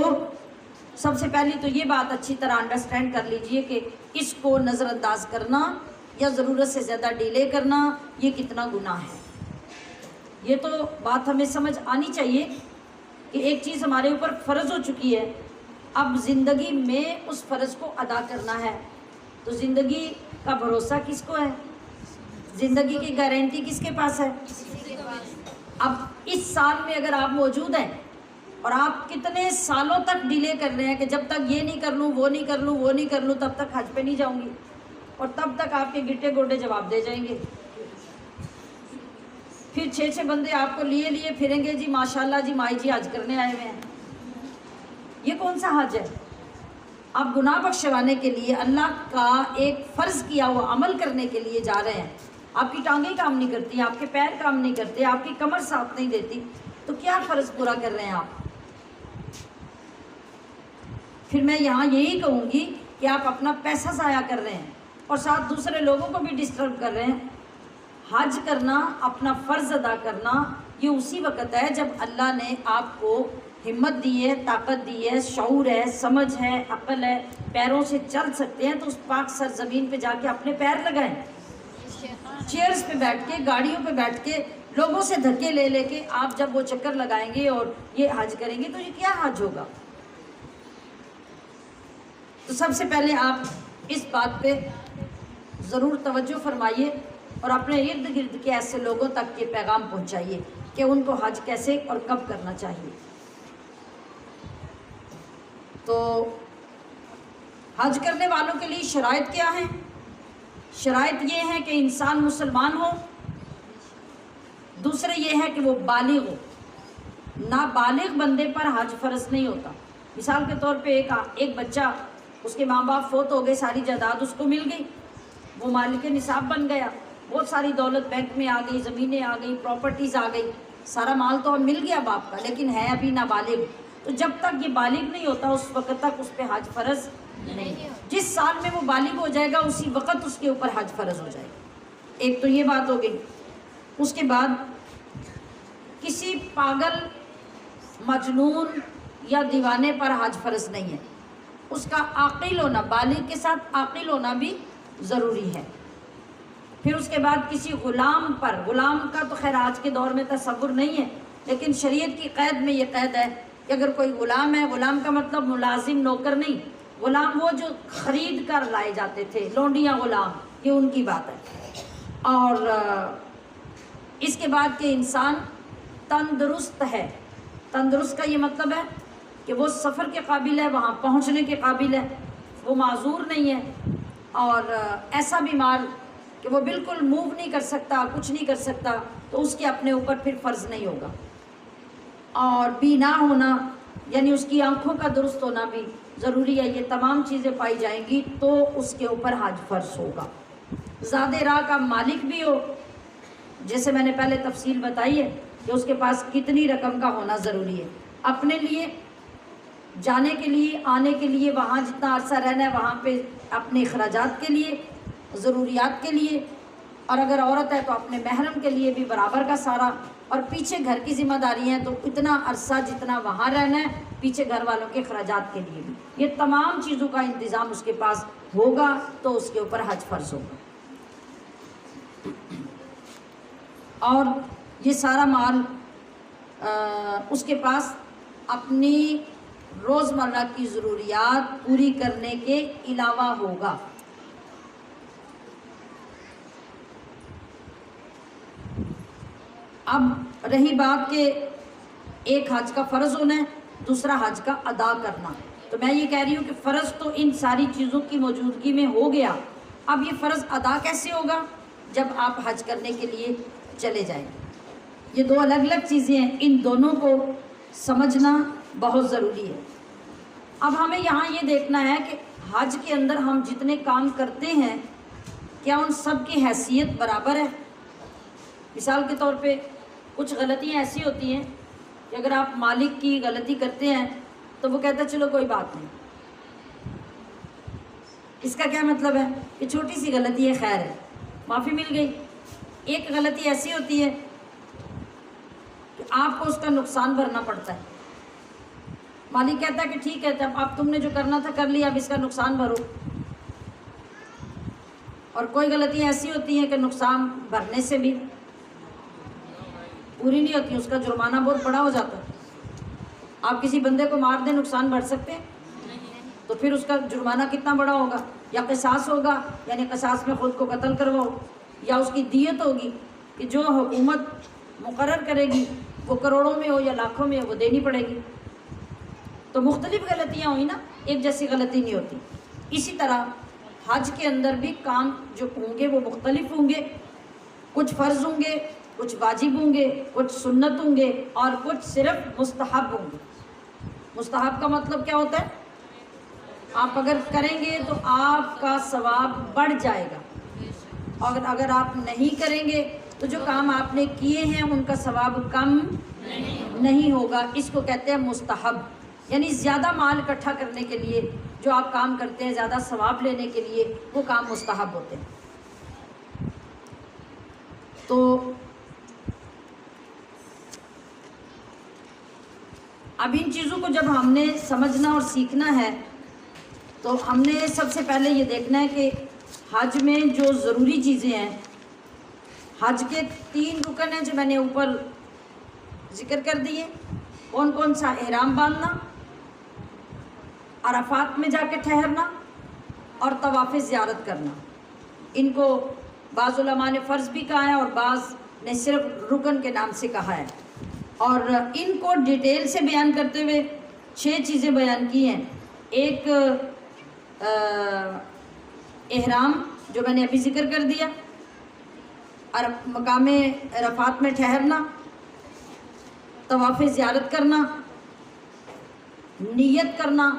سب سے پہلی تو یہ بات اچھی طرح انڈرسٹینڈ کر لیجئے کہ اس کو نظر انداز کرنا یا ضرورت سے زیادہ ڈیلے کرنا یہ کتنا گناہ ہے۔ یہ تو بات ہمیں سمجھ آنی چاہیے کہ ایک چیز ہمارے اوپر فرض ہو چکی ہے، اب زندگی میں اس فرض کو ادا کرنا ہے۔ تو زندگی کا بھروسہ کس کو ہے؟ زندگی کی گارنٹی کس کے پاس ہے؟ اب اس سال میں اگر آپ موجود ہیں اور آپ کتنے سالوں تک ڈیلے کر رہے ہیں کہ جب تک یہ نہیں کر لوں، وہ نہیں کر لوں، وہ نہیں کر لوں، تب تک حج پہ نہیں جاؤں گی، اور تب تک آپ کے گٹے گوڈے جواب دے جائیں گے۔ پھر 6 بندے آپ کو لیے پھریں گے، جی ماشاءاللہ جی مائی جی حج کرنے آئے ہوئے ہیں۔ یہ کون سا حج ہے؟ آپ گناہ بخشوانے کے لیے، اللہ کا ایک فرض کیا ہوا عمل کرنے کے لیے جا رہے ہیں، آپ کی ٹانگیں کام نہیں کرتی، آپ کے پیر کام نہیں کرتے، آپ کی کمر ساتھ نہیں دیتی، تو کیا فرض پورا کر رہے ہیں آپ؟ پھر میں یہاں یہی کہوں گی کہ آپ اپنا پیسہ ضائع کر رہے ہیں اور ساتھ دوسرے لوگوں کو بھی ڈسٹرب کر رہے ہیں۔ حج کرنا، اپنا فرض ادا کرنا، یہ اسی وقت ہے جب اللہ نے آپ کو ہمت دی ہے، طاقت دی ہے، شعور ہے، سمجھ ہے، عقل ہے، پیروں سے چل سکتے ہیں، تو اس پاک سرزمین پہ جا کے اپنے پیر لگائیں۔ چیئرز پہ بیٹھ کے، گاڑیوں پہ بیٹھ کے، لوگوں سے دھکے لے لے کے آپ جب وہ چکر لگائیں گے اور یہ حج کریں گے تو یہ کیا حج ہوگا؟ تو سب سے پہلے آپ اس بات پہ ضرور توجہ فرمائیے اور اپنے ارد گرد کے ایسے لوگوں تک یہ پیغام پہنچائیے کہ ان کو حج کیسے اور کب کرنا چاہیے۔ تو حج کرنے والوں کے لیے شرائط کیا ہیں؟ شرائط یہ ہے کہ انسان مسلمان ہو، دوسرے یہ ہے کہ وہ بالغ ہو۔ نابالغ بندے پر حج فرض نہیں ہوتا۔ مثال کے طور پہ ایک بچہ، اس کے ماں باپ فوت ہو گئے، ساری جائیداد اس کو مل گئی، وہ مالک نصاب بن گیا، بہت ساری دولت بینک میں آ گئی، زمینیں آ گئی، پراپرٹیز آ گئی، سارا مال تو اب مل گیا باپ کا، لیکن ہے ابھی نابالغ۔ تو جب تک یہ بالغ نہیں ہوتا اس وقت تک اس پہ حج فرض نہیں۔ جس سال میں وہ بالغ ہو جائے گا اسی وقت اس کے اوپر حج فرض ہو جائے گا۔ ایک تو یہ بات ہو گئی۔ اس کے بعد کسی پاگل، مجنون یا دیوانے پر حج فرض نہیں ہے، اس کا عاقل ہونا، بالغ کے ساتھ عاقل ہونا بھی ضروری ہے۔ پھر اس کے بعد کسی غلام پر، غلام کا تو خیر آج کے دور میں تصور نہیں ہے، لیکن شریعت کی قید میں یہ قید ہے کہ اگر کوئی غلام ہے، غلام کا مطلب ملازم، نوکر نہیں، غلام وہ جو خرید کر لائے جاتے تھے، لونڈیاں غلام، یہ ان کی بات ہے۔ اور اس کے بعد کہ انسان تندرست ہے۔ تندرست کا یہ مطلب ہے کہ وہ سفر کے قابل ہے، وہاں پہنچنے کے قابل ہے، وہ معذور نہیں ہے، اور ایسا بیمار کہ وہ بالکل موو نہیں کر سکتا، کچھ نہیں کر سکتا، تو اس کے اپنے اوپر پھر فرض نہیں ہوگا۔ اور بینا ہونا، یعنی اس کی آنکھوں کا درست ہونا بھی ضروری ہے۔ یہ تمام چیزیں پائی جائیں گی تو اس کے اوپر حج فرض ہوگا۔ زیادہ راہ کا مالک بھی ہو، جیسے میں نے پہلے تفصیل بتائی ہے کہ اس کے پاس کتنی رقم کا ہونا ضروری ہے، اپنے لیے، جانے کے لیے، آنے کے لیے، وہاں جتنا عرصہ رہنا ہے وہاں پہ اپنے اخراجات کے لیے، ضروریات کے لیے، اور اگر عورت ہے تو اپنے محرم کے لیے بھی برابر کا سارا، اور پیچھے گھر کی ذمہ داری ہیں تو اتنا عرصہ جتنا وہاں رہنا ہے، پیچھے گھر والوں کے اخراجات کے لیے بھی، یہ تمام چیزوں کا انتظام اس کے پاس ہوگا تو اس کے اوپر حج فرض ہوگا۔ اور یہ سارا مال اس کے پاس اپنی روزمرہ کی ضروریات پوری کرنے کے علاوہ ہوگا۔ اب رہی بات کہ ایک حج کا فرض ہونا ہے، دوسرا حج کا ادا کرنا، تو میں یہ کہہ رہی ہوں کہ فرض تو ان ساری چیزوں کی موجودگی میں ہو گیا، اب یہ فرض ادا کیسے ہوگا؟ جب آپ حج کرنے کے لیے چلے جائیں۔ یہ دو الگ الگ چیزیں ہیں، ان دونوں کو سمجھنا بہت ضروری ہے۔ اب ہمیں یہاں یہ دیکھنا ہے کہ حج کے اندر ہم جتنے کام کرتے ہیں کیا ان سب کی حیثیت برابر ہے؟ مثال کے طور پہ کچھ غلطیاں ایسی ہوتی ہیں کہ اگر آپ مالک کی غلطی کرتے ہیں تو وہ کہتا ہے چلو کوئی بات نہیں. اس کا کیا مطلب ہے کہ چھوٹی سی غلطی ہے، خیر ہے، معافی مل گئی. ایک غلطی ایسی ہوتی ہے کہ آپ کو اس کا نقصان بھرنا پڑتا ہے. مالک کہتا ہے کہ ٹھیک ہے، جب اب تم نے جو کرنا تھا کر لیا، اب اس کا نقصان بھرو. اور کوئی غلطیاں ایسی ہوتی ہیں کہ نقصان بھرنے سے بھی پوری نہیں ہوتی، اس کا جرمانہ بہت بڑا ہو جاتا ہے. آپ کسی بندے کو مار دیں، نقصان بھر سکتے ہیں؟ تو پھر اس کا جرمانہ کتنا بڑا ہوگا. یا قصاص ہوگا، یعنی قصاص میں خود کو قتل کرواؤ، یا اس کی دیت ہوگی کہ جو حکومت مقرر کرے گی وہ کروڑوں میں ہو یا لاکھوں میں ہو، وہ دینی پڑے گی. تو مختلف غلطیاں ہوئی نا، ایک جیسی غلطی نہیں ہوتی. اسی طرح حج کے اندر بھی کام جو ہوں گے وہ مختلف ہوں گے. کچھ فرض ہوں گے، کچھ واجب ہوں گے، کچھ سنت ہوں گے، اور کچھ صرف مستحب ہوں گے. مستحب کا مطلب کیا ہوتا ہے؟ آپ اگر کریں گے تو آپ کا ثواب بڑھ جائے گا، اور اگر آپ نہیں کریں گے تو جو کام آپ نے کیے ہیں ان کا ثواب کم نہیں ہوگا. اس کو کہتے ہیں مستحب، یعنی زیادہ مال اکٹھا کرنے کے لیے جو آپ کام کرتے ہیں، زیادہ ثواب لینے کے لیے وہ کام مستحب ہوتے ہیں. تو اب ان چیزوں کو جب ہم نے سمجھنا اور سیکھنا ہے تو ہم نے سب سے پہلے یہ دیکھنا ہے کہ حج میں جو ضروری چیزیں ہیں، حج کے 3 رکن ہیں جو میں نے اوپر ذکر کر دیے. کون کون سا؟ احرام باندھنا، عرفات میں جا کے ٹھہرنا، اور طواف زیارت کرنا. ان کو بعض علماء نے فرض بھی کہا ہے اور بعض نے صرف رکن کے نام سے کہا ہے. اور ان کو ڈیٹیل سے بیان کرتے ہوئے 6 چیزیں بیان کی ہیں. ایک احرام جو میں نے ابھی ذکر کر دیا، مقام عرفات میں ٹھہرنا، طواف زیارت کرنا، نیت کرنا،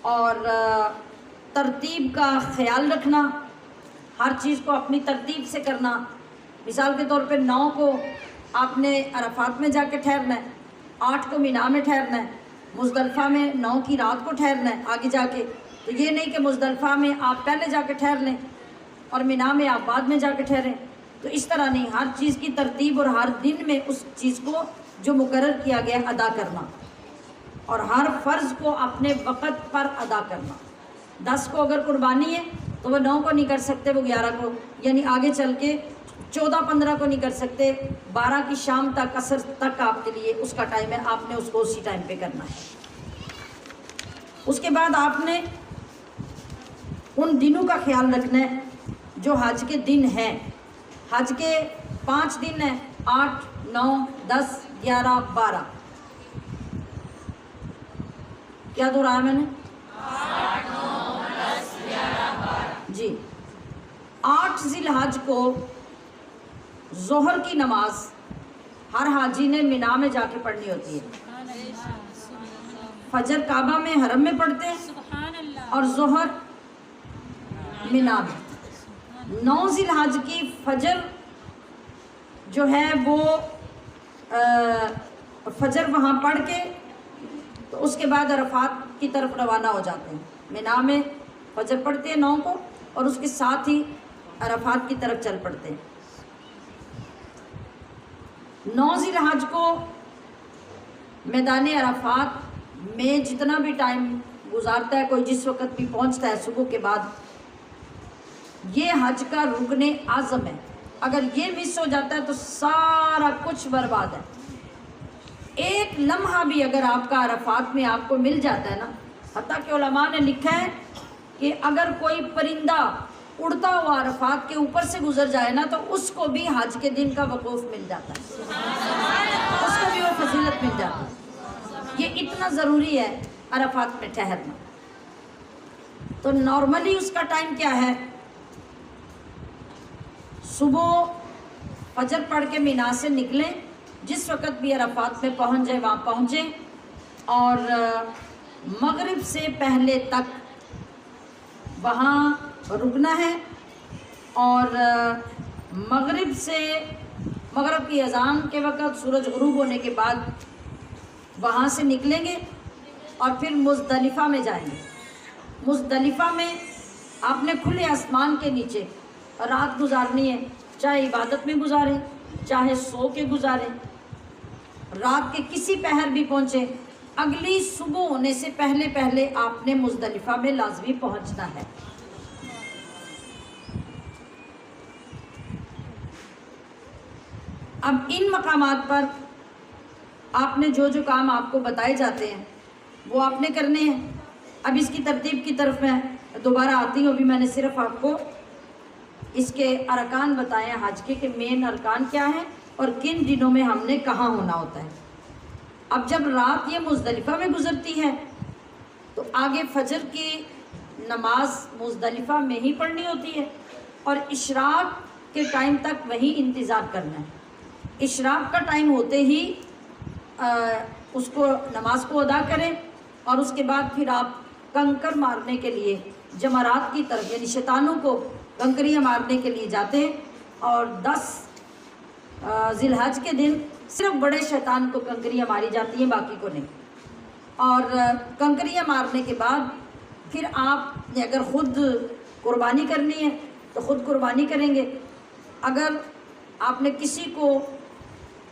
اور ترتیب کا خیال رکھنا، ہر چیز کو اپنی ترتیب سے کرنا. مثال کے طور پہ 9 کو آپ نے عرفات میں جا کے ٹھہرنا ہے، 8 کو مینا میں ٹھہرنا ہے، مزدلفہ میں 9 کی رات کو ٹھہرنا ہے آگے جا کے. تو یہ نہیں کہ مزدلفہ میں آپ پہلے جا کے ٹھہر لیں اور مینا میں آپ بعد میں جا کے ٹھہریں. تو اس طرح نہیں، ہر چیز کی ترتیب اور ہر دن میں اس چیز کو جو مقرر کیا گیا ادا کرنا، اور ہر فرض کو اپنے وقت پر ادا کرنا. 10 کو اگر قربانی ہے تو وہ 9 کو نہیں کر سکتے، وہ 11 کو، یعنی آگے چل کے 14-15 کو نہیں کر سکتے. 12 کی شام تک، عصر تک آپ کے لیے اس کا ٹائم ہے، آپ نے اس کو اسی ٹائم پہ کرنا ہے. اس کے بعد آپ نے ان دنوں کا خیال رکھنا ہے جو حج کے دن ہیں. حج کے 5 دن ہیں، 8، 9، 10، 11، 12. کیا دہرایا میں نے؟ 8، 9، 10، 11، 12. جی، 8 ذی الحج کو ظہر کی نماز ہر حاجی نے مینا میں جا کے پڑھنی ہوتی ہے. فجر کعبہ میں حرم میں پڑھتے ہیں اور ظہر مینا میں. 9 ذی الحج کی فجر جو ہے وہ فجر وہاں پڑھ کے تو اس کے بعد عرفات کی طرف روانہ ہو جاتے ہیں. مینا میں فجر پڑھتے ہیں 9 کو، اور اس کے ساتھ ہی عرفات کی طرف چل پڑتے ہیں. 9 ذی الحج کو میدان عرفات میں جتنا بھی ٹائم گزارتا ہے، کوئی جس وقت بھی پہنچتا ہے صبح کے بعد، یہ حج کا رکن اعظم ہے. اگر یہ مس ہو جاتا ہے تو سارا کچھ برباد ہے. ایک لمحہ بھی اگر آپ کا عرفات میں آپ کو مل جاتا ہے نا، حتیٰ کہ علماء نے لکھا ہے کہ اگر کوئی پرندہ اڑتا ہوا عرفات کے اوپر سے گزر جائے نا تو اس کو بھی حج کے دن کا وقوف مل جاتا ہے، اس کو بھی وہ فضیلت مل جاتی ہے. یہ اتنا ضروری ہے عرفات میں ٹھہرنا. تو نارملی اس کا ٹائم کیا ہے؟ صبح فجر پڑھ کے مینا سے نکلیں، جس وقت بھی عرفات میں پہنچ جائیں وہاں پہنچیں، اور مغرب سے پہلے تک وہاں رکنا ہے. اور مغرب سے مغرب کی اذان کے وقت سورج غروب ہونے کے بعد وہاں سے نکلیں گے اور پھر مزدلفہ میں جائیں گے۔ مزدلفہ میں آپ نے کھلے آسمان کے نیچے رات گزارنی ہے، چاہے عبادت میں گزاریں چاہے سو کے گزاریں، رات کے کسی پہر بھی پہنچے، اگلی صبح ہونے سے پہلے پہلے آپ نے مزدلفہ میں لازمی پہنچنا ہے۔ اب ان مقامات پر آپ نے جو جو کام آپ کو بتائے جاتے ہیں وہ آپ نے کرنے ہیں۔ اب اس کی ترتیب کی طرف میں دوبارہ آتی ہوں، ابھی میں نے صرف آپ کو اس کے ارکان بتائے ہیں حج کے کہ مین ارکان کیا ہیں اور کن دنوں میں ہم نے کہاں ہونا ہوتا ہے۔ اب جب رات یہ مزدلفہ میں گزرتی ہے تو آگے فجر کی نماز مزدلفہ میں ہی پڑھنی ہوتی ہے اور اشراق کے ٹائم تک وہی انتظار کرنا ہے۔ اشراق کا ٹائم ہوتے ہی اس کو نماز کو ادا کریں اور اس کے بعد پھر آپ کنکر مارنے کے لیے جمرات کی طرف یعنی شیطانوں کو کنکریاں مارنے کے لیے جاتے ہیں، اور 10 ذی الحج کے دن صرف بڑے شیطان کو کنکریاں ماری جاتی ہیں، باقی کو نہیں۔ اور کنکریاں مارنے کے بعد پھر آپ نے اگر خود قربانی کرنی ہے تو خود قربانی کریں گے، اگر آپ نے کسی کو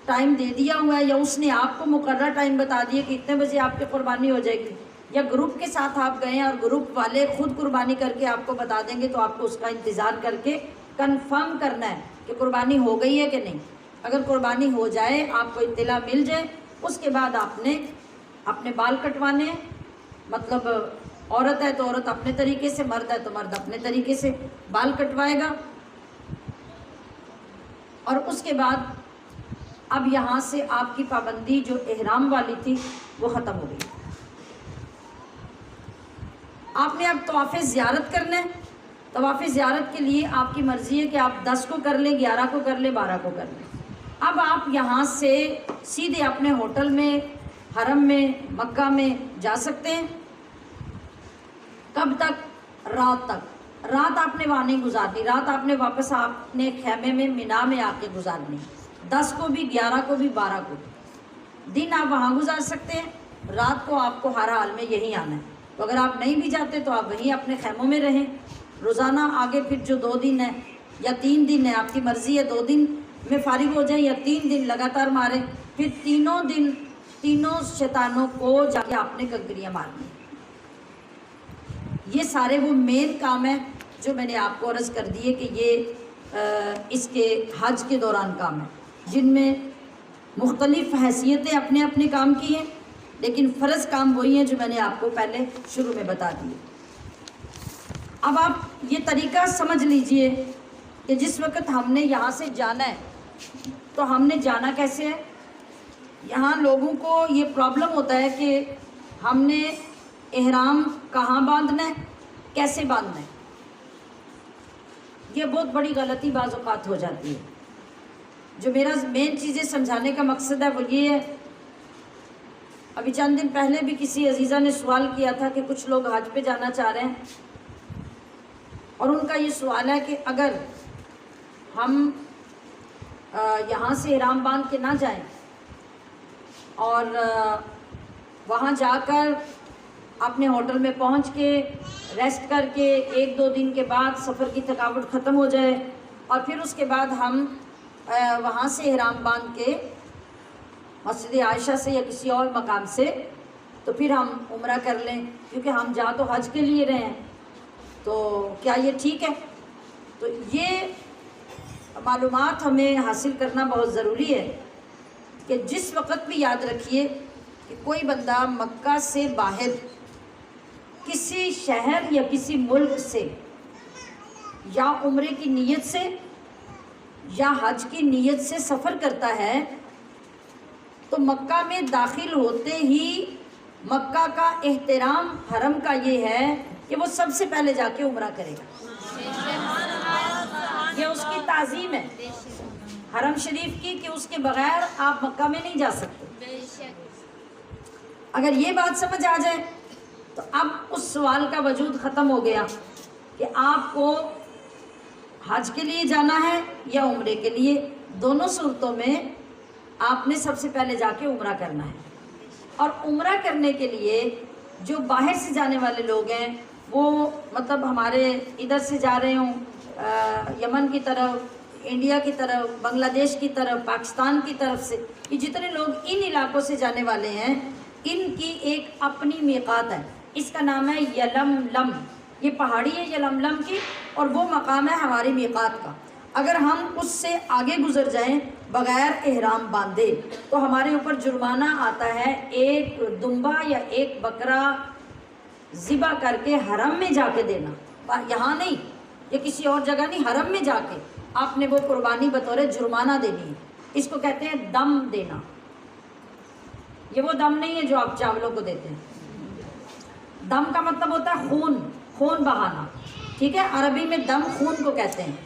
ٹائم دے دیا ہوا ہے یا اس نے آپ کو مقررہ ٹائم بتا دیا کہ اتنے بجے آپ کی قربانی ہو جائے گی، یا گروپ کے ساتھ آپ گئے ہیں اور گروپ والے خود قربانی کر کے آپ کو بتا دیں گے، تو آپ کو اس کا انتظار کر کے کنفرم کرنا ہے کہ قربانی ہو گئی ہے کہ نہیں۔ اگر قربانی ہو جائے، آپ کو اطلاع مل جائے، اس کے بعد آپ نے اپنے بال کٹوانے ہیں، مطلب عورت ہے تو عورت اپنے طریقے سے، مرد ہے تو مرد اپنے طریقے سے بال کٹوائے گا، اور اس کے بعد اب یہاں سے آپ کی پابندی جو احرام والی تھی وہ ختم ہو گئی۔ آپ نے اب طواف زیارت کرنا ہے۔ طواف زیارت کے لیے آپ کی مرضی ہے کہ آپ 10 کو کر لیں، 11 کو کر لیں، 12 کو کر لیں۔ اب آپ یہاں سے سیدھے اپنے ہوٹل میں، حرم میں، مکہ میں جا سکتے ہیں۔ کب تک؟ رات تک۔ رات آپ نے وہاں نہیں گزارنی، رات آپ نے واپس آپ نے خیمے میں مینا میں آ کے گزارنی، 10 کو بھی، 11 کو بھی، 12 کو بھی۔ دن آپ وہاں گزار سکتے ہیں، رات کو آپ کو ہر حال میں یہیں آنا ہے۔ تو اگر آپ نہیں بھی جاتے تو آپ وہیں اپنے خیموں میں رہیں۔ روزانہ آگے پھر جو 2 دن ہے یا 3 دن ہے، آپ کی مرضی ہے، 2 دن میں فارغ ہو جائیں یا 3 دن لگاتار ماریں، پھر تینوں دن تینوں شیطانوں کو جا کے آپ نے کنکریاں مارنی۔ یہ سارے وہ مین کام ہیں جو میں نے آپ کو عرض کر دیے کہ یہ اس کے حج کے دوران کام ہے، جن میں مختلف حیثیتیں اپنے اپنے کام کی ہیں، لیکن فرض کام وہی ہیں جو میں نے آپ کو پہلے شروع میں بتا دیے۔ اب آپ یہ طریقہ سمجھ لیجئے کہ جس وقت ہم نے یہاں سے جانا ہے تو ہم نے جانا کیسے ہے۔ یہاں لوگوں کو یہ پرابلم ہوتا ہے کہ ہم نے احرام کہاں باندھنا ہے، کیسے باندھنا ہے۔ یہ بہت بڑی غلطی بعض اوقات ہو جاتی ہے۔ جو میرا مین چیزیں سمجھانے کا مقصد ہے وہ یہ ہے، ابھی چند دن پہلے بھی کسی عزیزہ نے سوال کیا تھا کہ کچھ لوگ حج پہ جانا چاہ رہے ہیں، اور ان کا یہ سوال ہے کہ اگر ہم یہاں سے احرام باندھ کے نہ جائیں اور وہاں جا کر اپنے ہوٹل میں پہنچ کے ریسٹ کر کے 1-2 دن کے بعد سفر کی تھکاوٹ ختم ہو جائے اور پھر اس کے بعد ہم وہاں سے احرام باندھ کے مسجد عائشہ سے یا کسی اور مقام سے تو پھر ہم عمرہ کر لیں، کیونکہ ہم جا تو حج کے لیے رہے ہیں، تو کیا یہ ٹھیک ہے؟ تو یہ معلومات ہمیں حاصل کرنا بہت ضروری ہے کہ جس وقت بھی یاد رکھیے کہ کوئی بندہ مکہ سے باہر کسی شہر یا کسی ملک سے یا عمرے کی نیت سے یا حج کی نیت سے سفر کرتا ہے تو مکہ میں داخل ہوتے ہی مکہ کا احترام حرم کا یہ ہے کہ وہ سب سے پہلے جا کے عمرہ کرے گا۔ یہ اس کی تعظیم ہے حرم شریف کی کہ اس کے بغیر آپ مکہ میں نہیں جا سکتے۔ اگر یہ بات سمجھ آ جائے تو اب اس سوال کا وجود ختم ہو گیا کہ آپ کو حج کے لیے جانا ہے یا عمرے کے لیے، دونوں صورتوں میں آپ نے سب سے پہلے جا کے عمرہ کرنا ہے. اور عمرہ کرنے کے لیے جو باہر سے جانے والے لوگ ہیں وہ مطلب ہمارے ادھر سے جا رہے ہوں یمن کی طرف, انڈیا کی طرف, بنگلہ دیش کی طرف, پاکستان کی طرف سے, یہ جتنے لوگ ان علاقوں سے جانے والے ہیں ان کی ایک اپنی میقات ہے. اس کا نام ہے یلملم. یہ پہاڑی ہے یلملم کی اور وہ مقام ہے ہماری میقات کا. اگر ہم اس سے آگے گزر جائیں بغیر احرام باندھے تو ہمارے اوپر جرمانہ آتا ہے. ایک دمبا یا ایک بکرا ذبح کر کے حرم میں جا کے دینا, یہاں نہیں, یہ کسی اور جگہ نہیں, حرم میں جا کے آپ نے وہ قربانی بطور جرمانہ دینی ہے. اس کو کہتے ہیں دم دینا. یہ وہ دم نہیں ہے جو آپ چاولوں کو دیتے ہیں. دم کا مطلب ہوتا ہے خون, خون بہانا, ٹھیک ہے, عربی میں دم خون کو کہتے ہیں.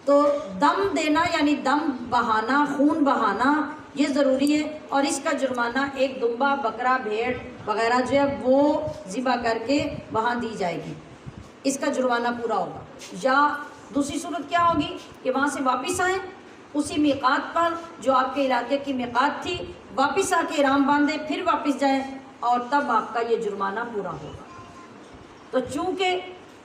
تو دم دینا یعنی دم بہانا, خون بہانا, یہ ضروری ہے. اور اس کا جرمانہ ایک دمبا, بکرا, بھیڑ وغیرہ جو ہے وہ ذبح کر کے وہاں دی جائے گی, اس کا جرمانہ پورا ہوگا. یا دوسری صورت کیا ہوگی کہ وہاں سے واپس آئیں اسی میقات پر جو آپ کے علاقے کی میقات تھی, واپس آ کے احرام باندھیں, پھر واپس جائیں اور تب آپ کا یہ جرمانہ پورا ہوگا. تو چونکہ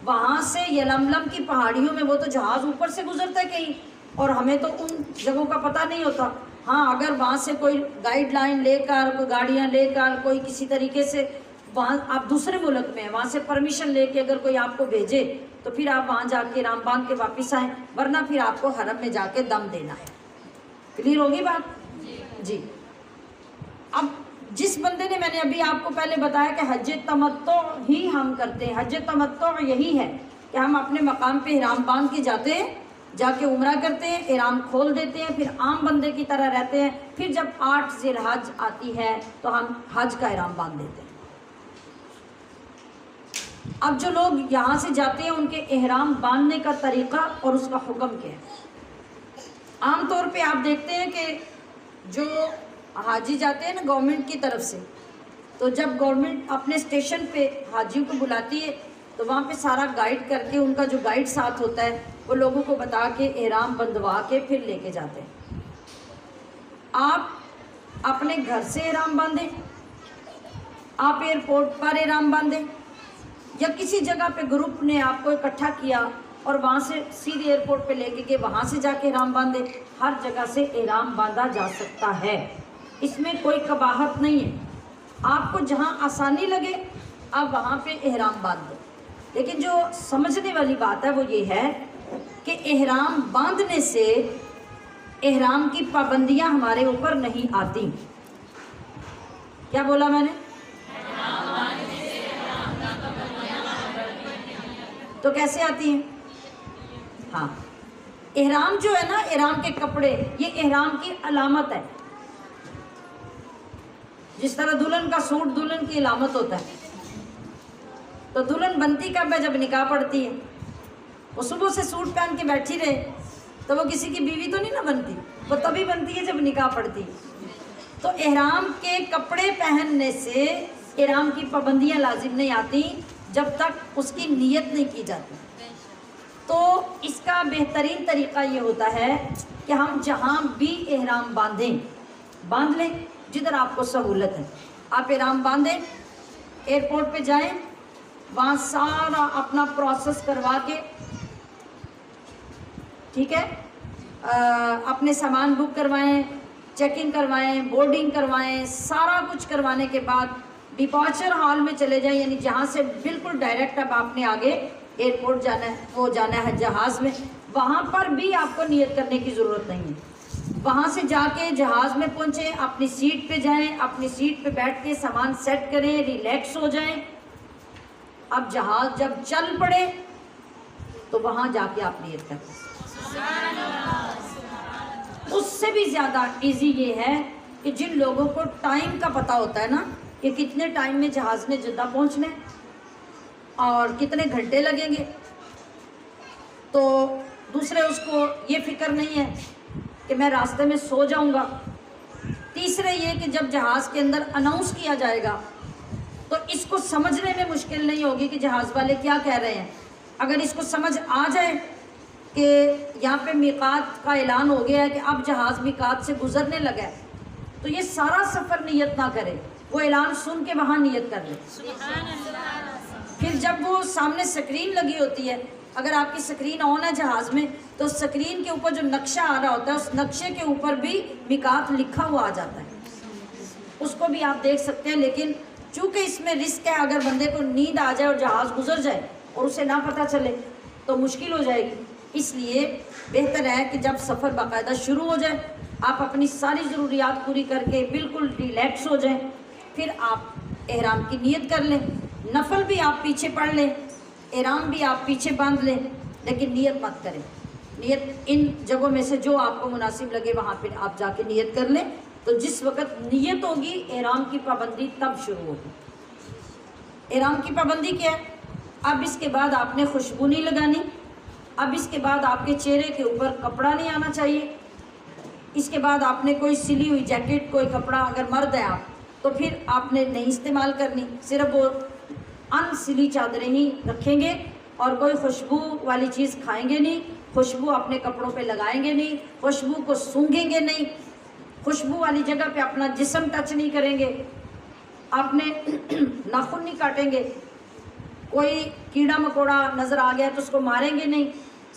وہاں سے یلملم کی پہاڑیوں میں وہ تو جہاز اوپر سے گزرتا ہے کہیں اور ہمیں تو ان جگہوں کا پتہ نہیں ہوتا. ہاں اگر وہاں سے کوئی گائیڈ لائن لے کر, کوئی گاڑیاں لے کر, کوئی کسی طریقے سے وہاں آپ دوسرے ملک میں ہیں, وہاں سے پرمیشن لے کے اگر کوئی آپ کو بھیجے تو پھر آپ وہاں جا کے احرام باندھ کے واپس آئیں, ورنہ پھر آپ کو حرم میں جا کے دم دینا ہے. کلیئر ہوگی بات؟ جی. اب جس بندے نے, میں نے ابھی آپ کو پہلے بتایا کہ حج تمتع ہی ہم کرتے ہیں. حج تمتع یہی ہے کہ ہم اپنے مقام پہ احرام باندھ کے جاتے ہیں, جا کے عمرہ کرتے ہیں, احرام کھول دیتے ہیں, پھر عام بندے کی طرح رہتے ہیں. پھر جب 8 ذی الحج آتی ہے تو ہم حج کا احرام باندھ دیتے ہیں. اب جو لوگ یہاں سے جاتے ہیں ان کے احرام باندھنے کا طریقہ اور اس کا حکم کیا ہے. عام طور پہ آپ دیکھتے ہیں کہ جو حاجی جاتے ہیں نا گورنمنٹ کی طرف سے, تو جب گورنمنٹ اپنے اسٹیشن پہ حاجیوں کو بلاتی ہے تو وہاں پہ سارا گائیڈ کر کے, ان کا جو گائیڈ ساتھ ہوتا ہے وہ لوگوں کو بتا کے احرام بندھوا کے پھر لے کے جاتے ہیں. آپ اپنے گھر سے احرام باندھیں, آپ ایئرپورٹ پر احرام باندھیں, یا کسی جگہ پہ گروپ نے آپ کو اکٹھا کیا اور وہاں سے سیدھے ایئرپورٹ پہ لے کے گئے, وہاں سے جا کے احرام باندھے. ہر جگہ سے احرام باندھا جا سکتا ہے, اس میں کوئی قباحت نہیں ہے. آپ کو جہاں آسانی لگے آپ وہاں پہ احرام باندھ دو. لیکن جو سمجھنے والی بات ہے وہ یہ ہے کہ احرام باندھنے سے احرام کی پابندیاں ہمارے اوپر نہیں آتی. کیا بولا میں نے؟ تو کیسے آتی ہیں؟ ہاں, احرام جو ہے نا, احرام کے کپڑے, یہ احرام کی علامت ہے. جس طرح دلہن کا سوٹ دلہن کی علامت ہوتا ہے, تو دلہن بنتی کب ہے؟ جب نکاح پڑتی ہے. وہ صبح سے سوٹ پہن کے بیٹھی رہے تو وہ کسی کی بیوی تو نہیں نہ بنتی, وہ تبھی بنتی ہے جب نکاح پڑتی ہے. تو احرام کے کپڑے پہننے سے احرام کی پابندیاں لازم نہیں آتی جب تک اس کی نیت نہیں کی جاتی. تو اس کا بہترین طریقہ یہ ہوتا ہے کہ ہم جہاں بھی احرام باندھیں باندھ لیں, جدھر آپ کو سہولت ہے. آپ احرام باندھیں, ایئرپورٹ پہ جائیں, وہاں سارا اپنا پروسیس کروا کے, ٹھیک ہے, اپنے سامان بک کروائیں, چیک ان کروائیں, بورڈنگ کروائیں, سارا کچھ کروانے کے بعد ڈپارچر ہال میں چلے جائیں, یعنی جہاں سے بالکل ڈائریکٹ اب آپ نے آگے ایئرپورٹ جانا ہے, وہ جانا ہے جہاز میں. وہاں پر بھی آپ کو نیت کرنے کی ضرورت نہیں ہے. وہاں سے جا کے جہاز میں پہنچیں, اپنی سیٹ پہ جائیں, اپنی سیٹ پہ بیٹھ کے سامان سیٹ کریں, ریلیکس ہو جائیں. اب جہاز جب چل پڑے تو وہاں جا کے آپ نیت کریں. اس سے بھی زیادہ ایزی یہ ہے کہ جن لوگوں کو ٹائم کا پتہ ہوتا ہے نا کہ کتنے ٹائم میں جہاز نے جدہ پہنچنا ہے اور کتنے گھنٹے لگیں گے, تو دوسرے اس کو یہ فکر نہیں ہے کہ میں راستے میں سو جاؤں گا. تیسرے یہ کہ جب جہاز کے اندر اناؤنس کیا جائے گا تو اس کو سمجھنے میں مشکل نہیں ہوگی کہ جہاز والے کیا کہہ رہے ہیں. اگر اس کو سمجھ آ جائے کہ یہاں پہ میقات کا اعلان ہو گیا ہے کہ اب جہاز میقات سے گزرنے لگا ہے، تو یہ سارا سفر نیت نہ کرے، وہ اعلان سن کے وہاں نیت کر لے۔ پھر جب وہ سامنے سکرین لگی ہوتی ہے، اگر آپ کی سکرین آن ہے جہاز میں، تو سکرین کے اوپر جو نقشہ آ رہا ہوتا ہے اس نقشے کے اوپر بھی میقات لکھا ہوا آ جاتا ہے، اس کو بھی آپ دیکھ سکتے ہیں۔ لیکن چونکہ اس میں رسک ہے، اگر بندے کو نیند آ جائے اور جہاز گزر جائے اور اسے نہ پتہ چلے تو مشکل ہو جائے گی، اس لیے بہتر ہے کہ جب سفر باقاعدہ شروع ہو جائے آپ اپنی ساری ضروریات پوری کر کے بالکل ریلیکس ہو جائیں، پھر آپ احرام کی نیت کر لیں، نفل بھی آپ پیچھے پڑھ لیں، احرام بھی آپ پیچھے باندھ لیں، لیکن نیت مت کریں۔ نیت ان جگہوں میں سے جو آپ کو مناسب لگے وہاں پہ آپ جا کے نیت کر لیں، تو جس وقت نیت ہوگی احرام کی پابندی تب شروع ہوگی۔ احرام کی پابندی کیا ہے؟ اب اس کے بعد آپ نے خوشبو نہیں لگانی، اب اس کے بعد آپ کے چہرے کے اوپر کپڑا نہیں آنا چاہیے، اس کے بعد آپ نے کوئی سلی ہوئی جیکٹ، کوئی کپڑا، اگر مرد ہے آپ تو پھر آپ نے نہیں استعمال کرنی، صرف وہ ان سلی چادریں ہی رکھیں گے، اور کوئی خوشبو والی چیز کھائیں گے نہیں، خوشبو اپنے کپڑوں پہ لگائیں گے نہیں، خوشبو کو سونگھیں گے نہیں، خوشبو والی جگہ پہ اپنا جسم ٹچ نہیں کریں گے، آپ نے ناخن نہیں کاٹیں گے، کوئی کیڑا مکوڑا نظر آ گیا تو اس کو ماریں گے نہیں،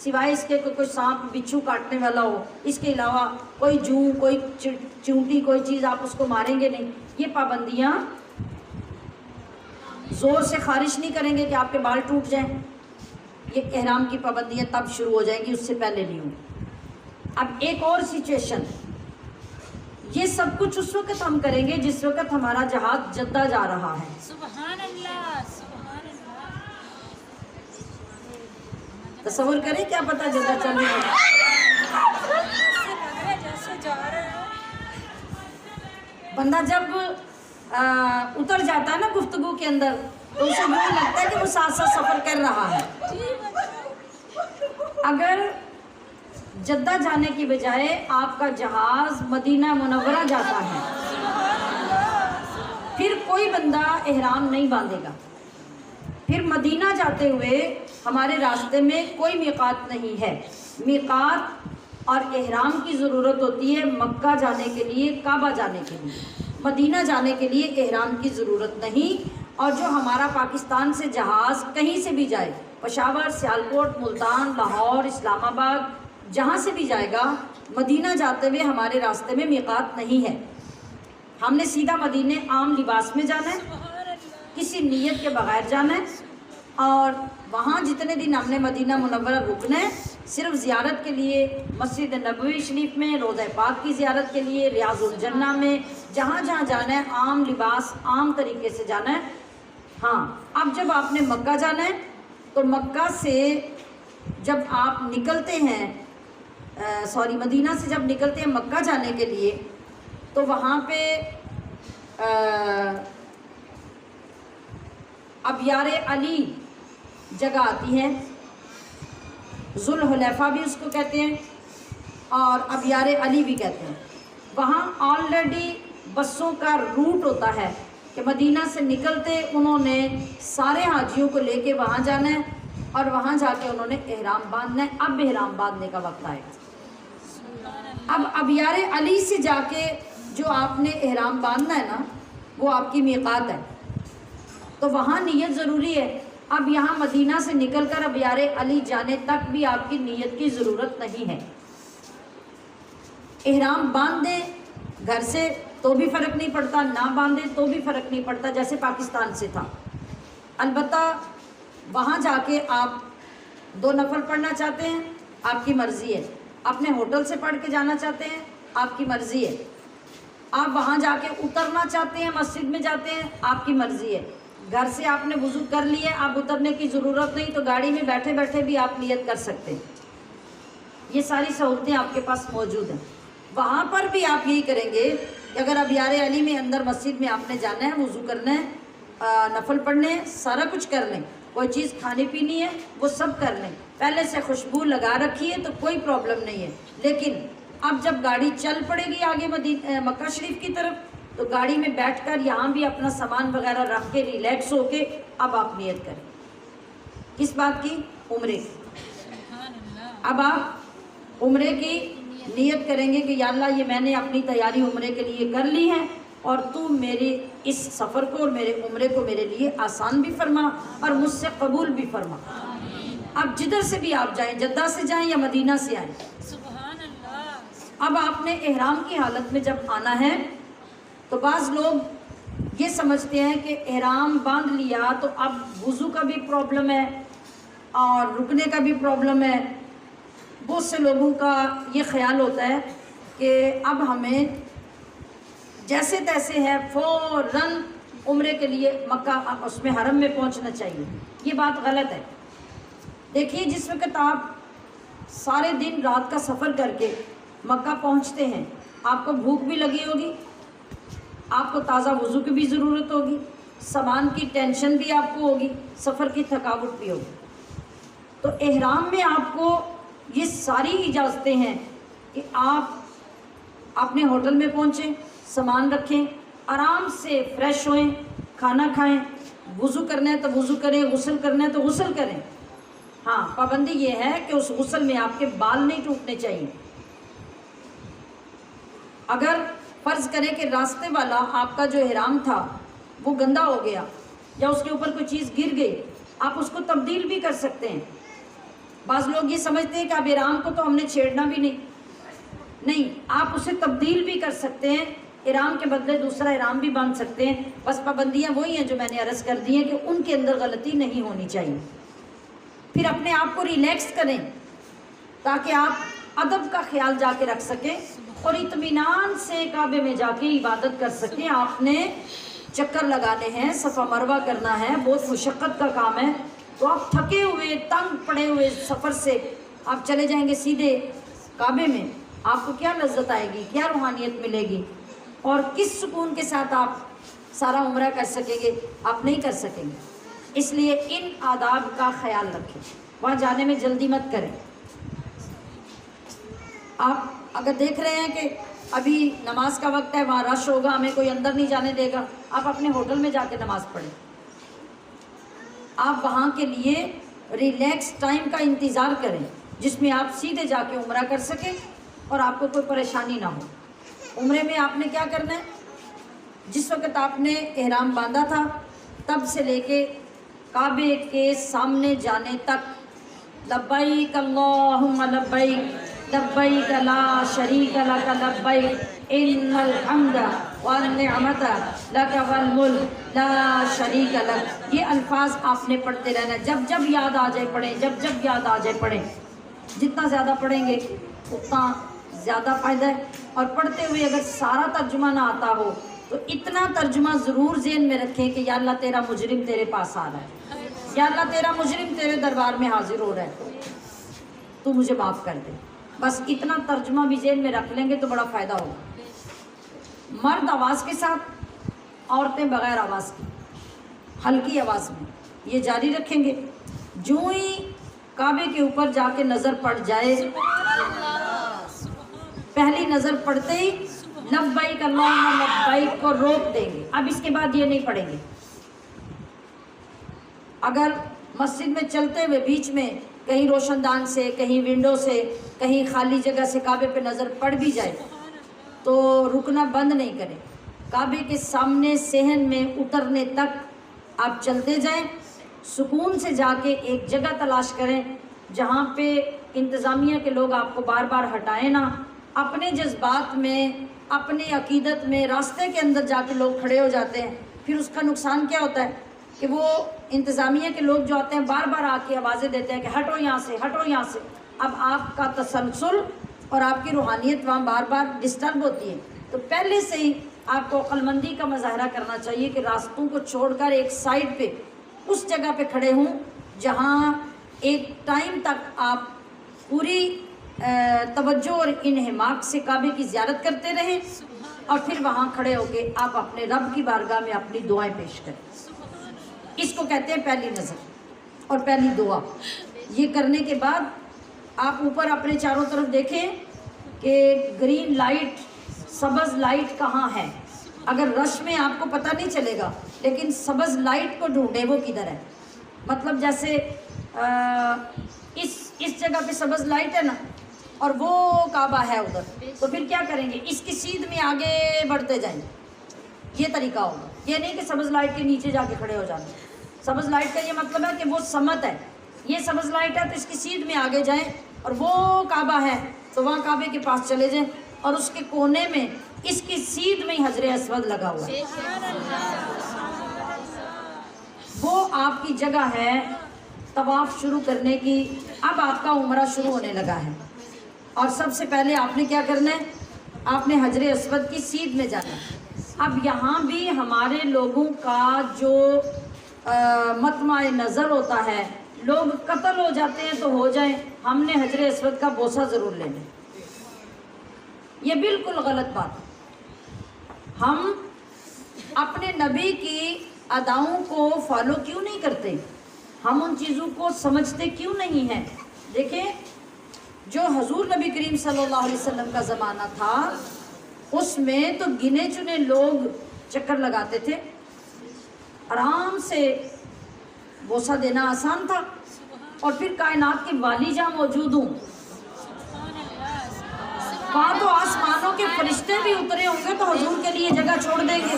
سوائے اس کے کوئی سانپ بچھو کاٹنے والا ہو، اس کے علاوہ کوئی جوں، کوئی چونٹی، کوئی چیز آپ اس کو ماریں گے نہیں۔ یہ پابندیاں زور سے خارج نہیں کریں گے کہ آپ کے بال ٹوٹ جائیں، یہ احرام کی پابندیاں تب شروع ہو جائیں گی، اس سے پہلے نہیں ہوں۔ اب ایک اور سچویشن، یہ سب کچھ اس وقت ہم کریں گے جس وقت ہمارا جہاز جدہ جا رہا ہے۔ سبحان اللہ، سبحان اللہ۔ تصور کریں کیا پتہ جدہ چل رہا ہے، ایسے لگ رہا ہے جیسے جا رہے ہیں۔ بندہ جب اتر جاتا ہے نا گفتگو کے اندر تو اسے یوں لگتا ہے کہ وہ ساتھ ساتھ سفر کر رہا ہے۔ اگر جدہ جانے کی بجائے آپ کا جہاز مدینہ منورہ جاتا ہے پھر کوئی بندہ احرام نہیں باندھے گا، پھر مدینہ جاتے ہوئے ہمارے راستے میں کوئی میقات نہیں ہے۔ میقات اور احرام کی ضرورت ہوتی ہے مکہ جانے کے لیے، کعبہ جانے کے لیے، مدینہ جانے کے لیے احرام کی ضرورت نہیں۔ اور جو ہمارا پاکستان سے جہاز کہیں سے بھی جائے، پشاور، سیالکوٹ، ملتان، لاہور، اسلام آباد، جہاں سے بھی جائے گا، مدینہ جاتے ہوئے ہمارے راستے میں میقات نہیں ہے، ہم نے سیدھا مدینے عام لباس میں جانا ہے، کسی نیت کے بغیر جانا ہے، اور وہاں جتنے دن ہم نے مدینہ منورہ رکنا ہے صرف زیارت کے لیے، مسجد نبوی شریف میں، روضہ پاک کی زیارت کے لیے، ریاض الجنہ میں، جہاں جہاں جانا ہے عام لباس، عام طریقے سے جانا ہے۔ ہاں، اب جب آپ نے مکہ جانا ہے تو مکہ سے جب آپ نکلتے ہیں مدینہ سے جب نکلتے ہیں مکہ جانے کے لیے تو وہاں پہ ابیار علی جگہ آتی ہے، ذوالحلیفہ بھی اس کو کہتے ہیں اور ابیار علی بھی کہتے ہیں۔ وہاں آلریڈی بسوں کا روٹ ہوتا ہے کہ مدینہ سے نکلتے انہوں نے سارے حاجیوں کو لے کے وہاں جانا ہے اور وہاں جا کے انہوں نے احرام باندھنا ہے۔ اب احرام باندھنے کا وقت آئے گا۔ اب ابیار علی سے جا کے جو آپ نے احرام باندھنا ہے نا وہ آپ کی میقات ہے، تو وہاں نیت ضروری ہے۔ اب یہاں مدینہ سے نکل کر ابیار علی جانے تک بھی آپ کی نیت کی ضرورت نہیں ہے۔ احرام باندھ دیں گھر سے تو بھی فرق نہیں پڑتا، نہ باندھیں تو بھی فرق نہیں پڑتا، جیسے پاکستان سے تھا۔ البتہ وہاں جا کے آپ 2 نفل پڑھنا چاہتے ہیں آپ کی مرضی ہے، اپنے ہوٹل سے پڑھ کے جانا چاہتے ہیں آپ کی مرضی ہے، آپ وہاں جا کے اترنا چاہتے ہیں مسجد میں جاتے ہیں آپ کی مرضی ہے، گھر سے آپ نے وضو کر لیا اب اترنے کی ضرورت نہیں تو گاڑی میں بیٹھے بیٹھے بھی آپ نیت کر سکتے ہیں۔ یہ ساری سہولتیں آپ کے پاس موجود ہیں۔ وہاں پر بھی آپ یہی کریں گے کہ اگر ابیار علی میں اندر مسجد میں آپ نے جانا ہے، وضو کرنا ہے، نفل پڑھنے ہیں، سارا کچھ کر لیں، کوئی چیز کھانی پینی ہے وہ سب کر لیں، پہلے سے خوشبو لگا رکھی ہے تو کوئی پرابلم نہیں ہے۔ لیکن اب جب گاڑی چل پڑے گی آگے مکہ شریف کی طرف تو گاڑی میں بیٹھ کر یہاں بھی اپنا سامان وغیرہ رکھ کے ریلیکس ہو کے اب آپ نیت کریں۔ کس بات کی؟ عمرے کی۔ اب آپ عمرے کی نیت کریں گے کہ یا اللہ یہ میں نے اپنی تیاری عمرے کے لیے کر لی ہے اور تو میرے اس سفر کو اور میرے عمرے کو میرے لیے آسان بھی فرما اور مجھ سے قبول بھی فرما۔ اب جدھر سے بھی آپ جائیں، جدہ سے جائیں یا مدینہ سے آئیں، سبحان اللہ۔ اب آپ نے احرام کی حالت میں جب آنا ہے تو بعض لوگ یہ سمجھتے ہیں کہ احرام باندھ لیا تو اب وضو کا بھی پرابلم ہے اور رکنے کا بھی پرابلم ہے۔ بہت سے لوگوں کا یہ خیال ہوتا ہے کہ اب ہمیں جیسے تیسے ہے فوراً عمرے کے لیے مکہ اس میں حرم میں پہنچنا چاہیے۔ یہ بات غلط ہے۔ دیکھیے جس وقت آپ سارے دن رات کا سفر کر کے مکہ پہنچتے ہیں، آپ کو بھوک بھی لگی ہوگی، آپ کو تازہ وضو کی بھی ضرورت ہوگی، سامان کی ٹینشن بھی آپ کو ہوگی، سفر کی تھکاوٹ بھی ہوگی۔ تو احرام میں آپ کو یہ ساری اجازتیں ہیں کہ آپ اپنے ہوٹل میں پہنچیں، سامان رکھیں، آرام سے فریش ہوئیں، کھانا کھائیں، وضو کرنا ہے تو وضو کریں، غسل کرنا ہے تو غسل کریں۔ ہاں پابندی یہ ہے کہ اس غسل میں آپ کے بال نہیں ٹوٹنے چاہیے۔ اگر فرض کریں کہ راستے والا آپ کا جو احرام تھا وہ گندا ہو گیا یا اس کے اوپر کوئی چیز گر گئی، آپ اس کو تبدیل بھی کر سکتے ہیں۔ بعض لوگ یہ سمجھتے ہیں کہ اب احرام کو تو ہم نے چھیڑنا بھی نہیں، آپ اسے تبدیل بھی کر سکتے ہیں، احرام کے بدلے دوسرا احرام بھی باندھ سکتے ہیں۔ بس پابندیاں وہی ہیں جو میں نے عرض کر دی ہیں کہ ان کے اندر غلطی نہیں ہونی چاہیے۔ پھر اپنے آپ کو ریلیکس کریں تاکہ آپ ادب کا خیال جا کے رکھ سکیں اور اطمینان سے کعبے میں جا کے عبادت کر سکیں۔ آپ نے چکر لگانے ہیں، صفا مروہ کرنا ہے، بہت مشقت کا کام ہے، تو آپ تھکے ہوئے تنگ پڑے ہوئے سفر سے آپ چلے جائیں گے سیدھے کعبے میں، آپ کو کیا لذت آئے گی، کیا روحانیت ملے گی اور کس سکون کے ساتھ آپ سارا عمرہ کر سکیں گے؟ آپ نہیں کر سکیں گے۔ اس لیے ان آداب کا خیال رکھیں، وہاں جانے میں جلدی مت کریں۔ آپ اگر دیکھ رہے ہیں کہ ابھی نماز کا وقت ہے، وہاں رش ہوگا، ہمیں کوئی اندر نہیں جانے دے گا، آپ اپنے ہوٹل میں جا کے نماز پڑھیں۔ آپ وہاں کے لیے ریلیکس ٹائم کا انتظار کریں جس میں آپ سیدھے جا کے عمرہ کر سکیں اور آپ کو کوئی پریشانی نہ ہو۔ عمرے میں آپ نے کیا کرنا ہے؟ جس وقت آپ نے احرام باندھا تھا تب سے لے کے کعبے کے سامنے جانے تک لبیک اللہم لبیک لبیک لا شریک لک لبیک ان الحمد والنعمت لک والملک لا شریک لک، یہ الفاظ آپ نے پڑھتے رہنا ہے۔ جب جب یاد آ جائے پڑھیں، جب جب یاد آ جائے پڑھیں۔ جتنا زیادہ پڑھیں گے اتنا زیادہ فائدہ ہے، اور پڑھتے ہوئے اگر سارا ترجمہ نہ آتا ہو تو اتنا ترجمہ ضرور ذہن میں رکھیں کہ یا اللہ تیرا مجرم تیرے پاس آ رہا ہے، یا اللہ تیرا مجرم تیرے دربار میں حاضر ہو رہا ہے، تو مجھے معاف کر دے۔ بس اتنا ترجمہ بھی ذہن میں رکھ لیں گے تو بڑا فائدہ ہوگا۔ مرد آواز کے ساتھ، عورتیں بغیر آواز کی، ہلکی آواز میں یہ جاری رکھیں گے۔ جو ہی کعبے کے اوپر جا کے نظر پڑ جائے، پہلی نظر پڑتے ہی لبیک اللہم لبیک کو روک دیں گے، اب اس کے بعد یہ نہیں پڑھیں گے۔ اگر مسجد میں چلتے ہوئے بیچ میں کہیں روشن دان سے، کہیں ونڈو سے، کہیں خالی جگہ سے کعبے پہ نظر پڑ بھی جائے تو رکنا بند نہیں کریں، کعبے کے سامنے صحن میں اترنے تک آپ چلتے جائیں، سکون سے جا کے ایک جگہ تلاش کریں جہاں پہ انتظامیہ کے لوگ آپ کو بار بار ہٹائیں نہ۔ اپنے جذبات میں، اپنے عقیدت میں راستے کے اندر جا کے لوگ کھڑے ہو جاتے ہیں، پھر اس کا نقصان کیا ہوتا ہے کہ وہ انتظامیہ کے لوگ جو آتے ہیں بار بار آ کے آوازیں دیتے ہیں کہ ہٹو یہاں سے، ہٹو یہاں سے۔ اب آپ کا تسلسل اور آپ کی روحانیت وہاں بار بار ڈسٹرب ہوتی ہے، تو پہلے سے ہی آپ کو عقل مندی کا مظاہرہ کرنا چاہیے کہ راستوں کو چھوڑ کر ایک سائڈ پہ اس جگہ پہ کھڑے ہوں جہاں ایک ٹائم تک آپ پوری توجہ اور انہماک سے کعبے کی زیارت کرتے رہیں، اور پھر وہاں کھڑے ہو کے آپ اپنے رب کی بارگاہ میں اپنی دعائیں پیش کریں۔ اس کو کہتے ہیں پہلی نظر اور پہلی دعا۔ یہ کرنے کے بعد آپ اوپر اپنے چاروں طرف دیکھیں کہ گرین لائٹ، سبز لائٹ کہاں ہے۔ اگر رش میں آپ کو پتہ نہیں چلے گا، لیکن سبز لائٹ کو ڈھونڈیں وہ کدھر ہے۔ مطلب جیسے اس اس جگہ پہ سبز لائٹ ہے نا اور وہ کعبہ ہے ادھر، تو پھر کیا کریں گے؟ اس کی سیدھ میں آگے بڑھتے جائیں گے، یہ طریقہ ہوگا۔ یہ نہیں کہ سبز لائٹ کے نیچے جا کے کھڑے ہو جانا۔ سبز لائٹ کا یہ مطلب ہے کہ وہ سمت ہے، یہ سبز لائٹ ہے تو اس کی سیدھ میں آگے جائیں، اور وہ کعبہ ہے تو وہاں کعبے کے پاس چلے جائیں، اور اس کے کونے میں اس کی سیدھ میں ہی حجر اسود لگا ہوا ہے، وہ آپ کی جگہ ہے طواف شروع کرنے کی۔ اب آپ کا عمرہ شروع ہونے لگا ہے، اور سب سے پہلے آپ نے کیا کرنا ہے؟ آپ نے حجر اسود کی سیدھ میں جانا ہے۔ اب یہاں بھی ہمارے لوگوں کا جو مطمع نظر ہوتا ہے، لوگ قتل ہو جاتے ہیں تو ہو جائیں، ہم نے حجر اسود کا بوسہ ضرور لینا ہے۔ یہ بالکل غلط بات ہے۔ ہم اپنے نبی کی اداؤں کو فالو کیوں نہیں کرتے؟ ہم ان چیزوں کو سمجھتے کیوں نہیں ہیں؟ دیکھیں، جو حضور نبی کریم صلی اللہ علیہ وسلم کا زمانہ تھا، اس میں تو گنے چنے لوگ چکر لگاتے تھے، آرام سے بوسہ دینا آسان تھا، اور پھر کائنات کے والی جہاں موجود ہوں، وہاں تو آسمانوں کے فرشتے بھی اترے ہوں گے تو حضور کے لیے جگہ چھوڑ دیں گے،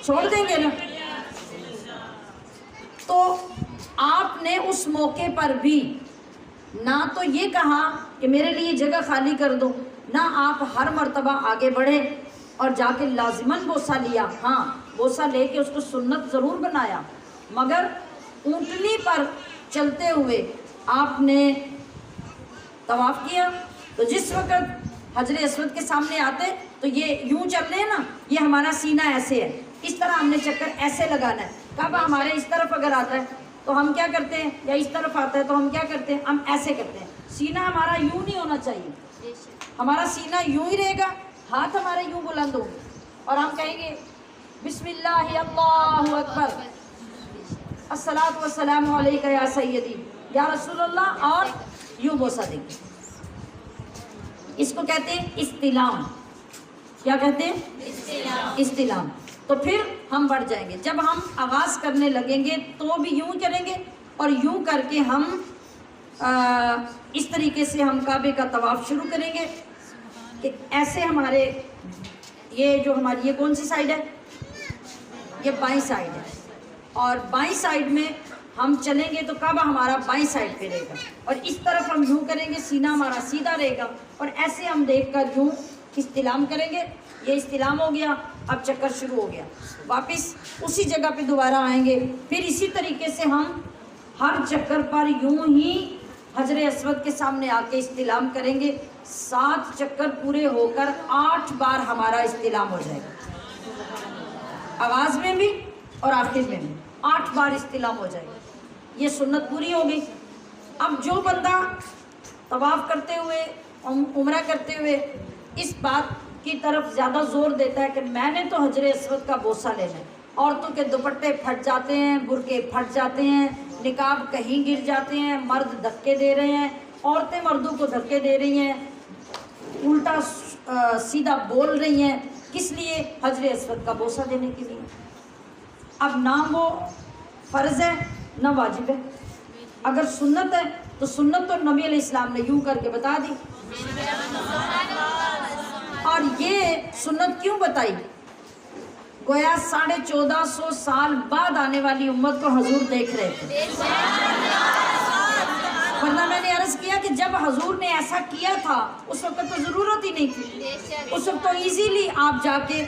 چھوڑ دیں گے نا۔ تو آپ نے اس موقع پر بھی نہ تو یہ کہا کہ میرے لیے جگہ خالی کر دو، نہ آپ ہر مرتبہ آگے بڑھے اور جا کے لازماً بوسہ لیا۔ ہاں، بوسہ لے کے اس کو سنت ضرور بنایا، مگر اونٹنی پر چلتے ہوئے آپ نے طواف کیا۔ تو جس وقت حجر اسود کے سامنے آتے تو یہ یوں چل رہے ہیں نا، یہ ہمارا سینہ ایسے ہے، اس طرح ہم نے چکر ایسے لگانا ہے۔ کعبہ ہمارے اس طرف اگر آتا ہے تو ہم کیا کرتے ہیں، یا اس طرف آتا ہے تو ہم کیا کرتے ہیں، ہم ایسے کرتے ہیں۔ سینہ ہمارا یوں نہیں ہونا چاہیے، ہمارا سینہ یوں ہی رہے گا، ہاتھ ہمارے یوں بلند ہوں گے، اور ہم کہیں گے بسم اللہ اللہ اکبر، الصلاۃ والسلام علیک یا سیدی یا رسول اللہ، اور یوں بوسہ دیں گے۔ اس کو کہتے ہیں استلام۔ کیا کہتے ہیں؟ استلام۔ تو پھر ہم بڑھ جائیں گے، جب ہم آغاز کرنے لگیں گے تو بھی یوں کریں گے، اور یوں کر کے ہم اس طریقے سے ہم کعبے کا طواف شروع کریں گے کہ ایسے ہمارے یہ جو ہماری یہ کون سی سائڈ ہے، یہ بائیں سائڈ ہے، اور بائیں سائڈ میں ہم چلیں گے تو کعبہ ہمارا بائیں سائڈ پہ رہے گا، اور اس طرف ہم یوں کریں گے، سینہ ہمارا سیدھا رہے گا، اور ایسے ہم دیکھ کر یوں استلام کریں گے۔ یہ استلام ہو گیا، اب چکر شروع ہو گیا، واپس اسی جگہ پہ دوبارہ آئیں گے، پھر اسی طریقے سے ہم ہر چکر پر یوں ہی حجر اسود کے سامنے آ کے استلام کریں گے۔ 7 چکر پورے ہو کر 8 بار ہمارا استلام ہو جائے گا، آغاز میں بھی اور آخر میں بھی 8 بار استلام ہو جائے گا۔ یہ سنت پوری ہو گئی۔ اب جو بندہ طواف کرتے ہوئے، عمرہ کرتے ہوئے اس بات کی طرف زیادہ زور دیتا ہے کہ میں نے تو حجر اسود کا بوسہ لینا ہے، عورتوں کے دوپٹے پھٹ جاتے ہیں، برقعے پھٹ جاتے ہیں، نقاب کہیں گر جاتے ہیں، مرد دھکے دے رہے ہیں، عورتیں مردوں کو دھکے دے رہی ہیں، الٹا سیدھا بول رہی ہیں، کس لیے؟ حجر اسود کا بوسہ دینے کے لیے۔ اب نہ وہ فرض ہے نہ واجب ہے، اگر سنت ہے تو سنت تو نبی علیہ السلام نے یوں کر کے بتا دی۔ اور یہ سنت کیوں بتائی؟ گویا 1450 سال بعد آنے والی امت کو حضور دیکھ رہے تھے، ورنہ میں نے عرض کیا کہ جب حضور نے ایسا کیا تھا اس وقت تو ضرورت ہی نہیں تھی، اس وقت تو ایزیلی آپ جا کے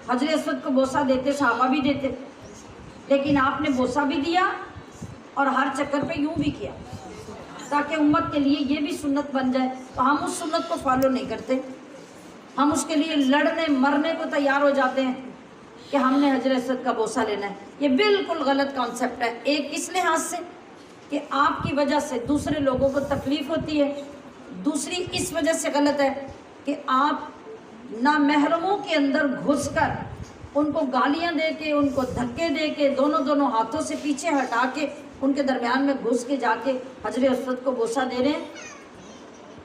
حجر اسود کو بوسہ دیتے، صحابہ بھی دیتے، لیکن آپ نے بوسہ بھی دیا اور ہر چکر پہ یوں بھی کیا، تاکہ امت کے لیے یہ بھی سنت بن جائے۔ تو ہم اس سنت کو فالو نہیں کرتے، ہم اس کے لیے لڑنے مرنے کو تیار ہو جاتے ہیں کہ ہم نے حجر اسود کا بوسہ لینا ہے۔ یہ بالکل غلط کانسیپٹ ہے، ایک اس لحاظ سے کہ آپ کی وجہ سے دوسرے لوگوں کو تکلیف ہوتی ہے، دوسری اس وجہ سے غلط ہے کہ آپ نامحرموں کے اندر گھس کر ان کو گالیاں دے کے، ان کو دھکے دے کے، دونوں ہاتھوں سے پیچھے ہٹا کے ان کے درمیان میں گھس کے جا کے حجر اسود کو بوسہ دے رہے ہیں،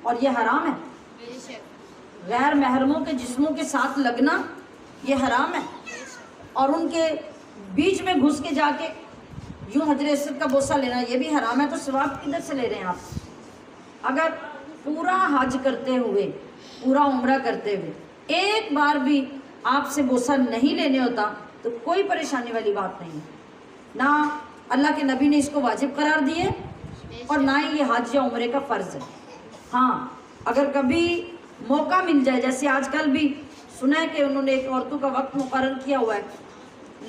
اور یہ حرام ہے۔ غیر محرموں کے جسموں کے ساتھ لگنا یہ حرام ہے، اور ان کے بیچ میں گھس کے جا کے یوں حجر اسود کا بوسہ لینا یہ بھی حرام ہے، تو ثواب کدھر سے لے رہے ہیں آپ؟ اگر پورا حج کرتے ہوئے، پورا عمرہ کرتے ہوئے ایک بار بھی آپ سے بوسہ نہیں لینے ہوتا تو کوئی پریشانی والی بات نہیں ہے، نہ اللہ کے نبی نے اس کو واجب قرار دیے اور نہ ہی یہ حج یا عمرے کا فرض ہے۔ ہاں اگر کبھی موقع مل جائے، جیسے آج کل بھی سنا ہے کہ انہوں نے ایک عورتوں کا وقت مقرر کیا ہوا ہے،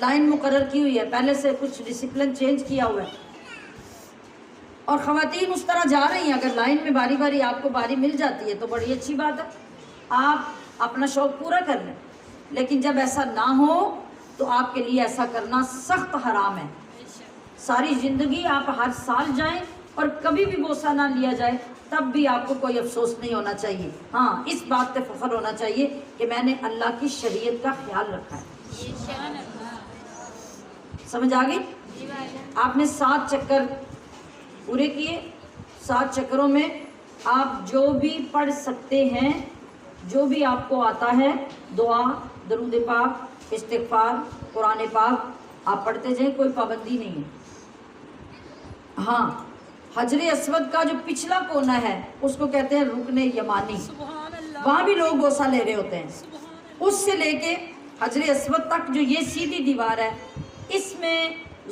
لائن مقرر کی ہوئی ہے، پہلے سے کچھ ڈسپلن چینج کیا ہوا ہے، اور خواتین اس طرح جا رہی ہیں، اگر لائن میں باری باری آپ کو باری مل جاتی ہے تو بڑی اچھی بات ہے، آپ اپنا شوق پورا کر لیں، لیکن جب ایسا نہ ہو تو آپ کے لیے ایسا کرنا سخت حرام ہے۔ ساری زندگی آپ ہر سال جائیں اور کبھی بھی بوسہ نہ لیا جائے تب بھی آپ کو کوئی افسوس نہیں ہونا چاہیے، ہاں اس بات پہ فخر ہونا چاہیے کہ میں نے اللہ کی شریعت کا خیال رکھا ہے۔ سمجھ آ گئی؟ آپ نے 7 چکر پورے کیے، 7 چکروں میں آپ جو بھی پڑھ سکتے ہیں، جو بھی آپ کو آتا ہے، دعا، درود پاک، استغفار، قرآن پاک آپ پڑھتے جائیں، کوئی پابندی نہیں ہے۔ ہاں حجر اسود کا جو پچھلا کونا ہے اس کو کہتے ہیں رکن یمانی، سبحان اللہ، وہاں بھی لوگ بوسہ لے رہے ہوتے ہیں، سبحان اللہ، اس سے لے کے حجر اسود تک جو یہ سیدھی دیوار ہے، اس میں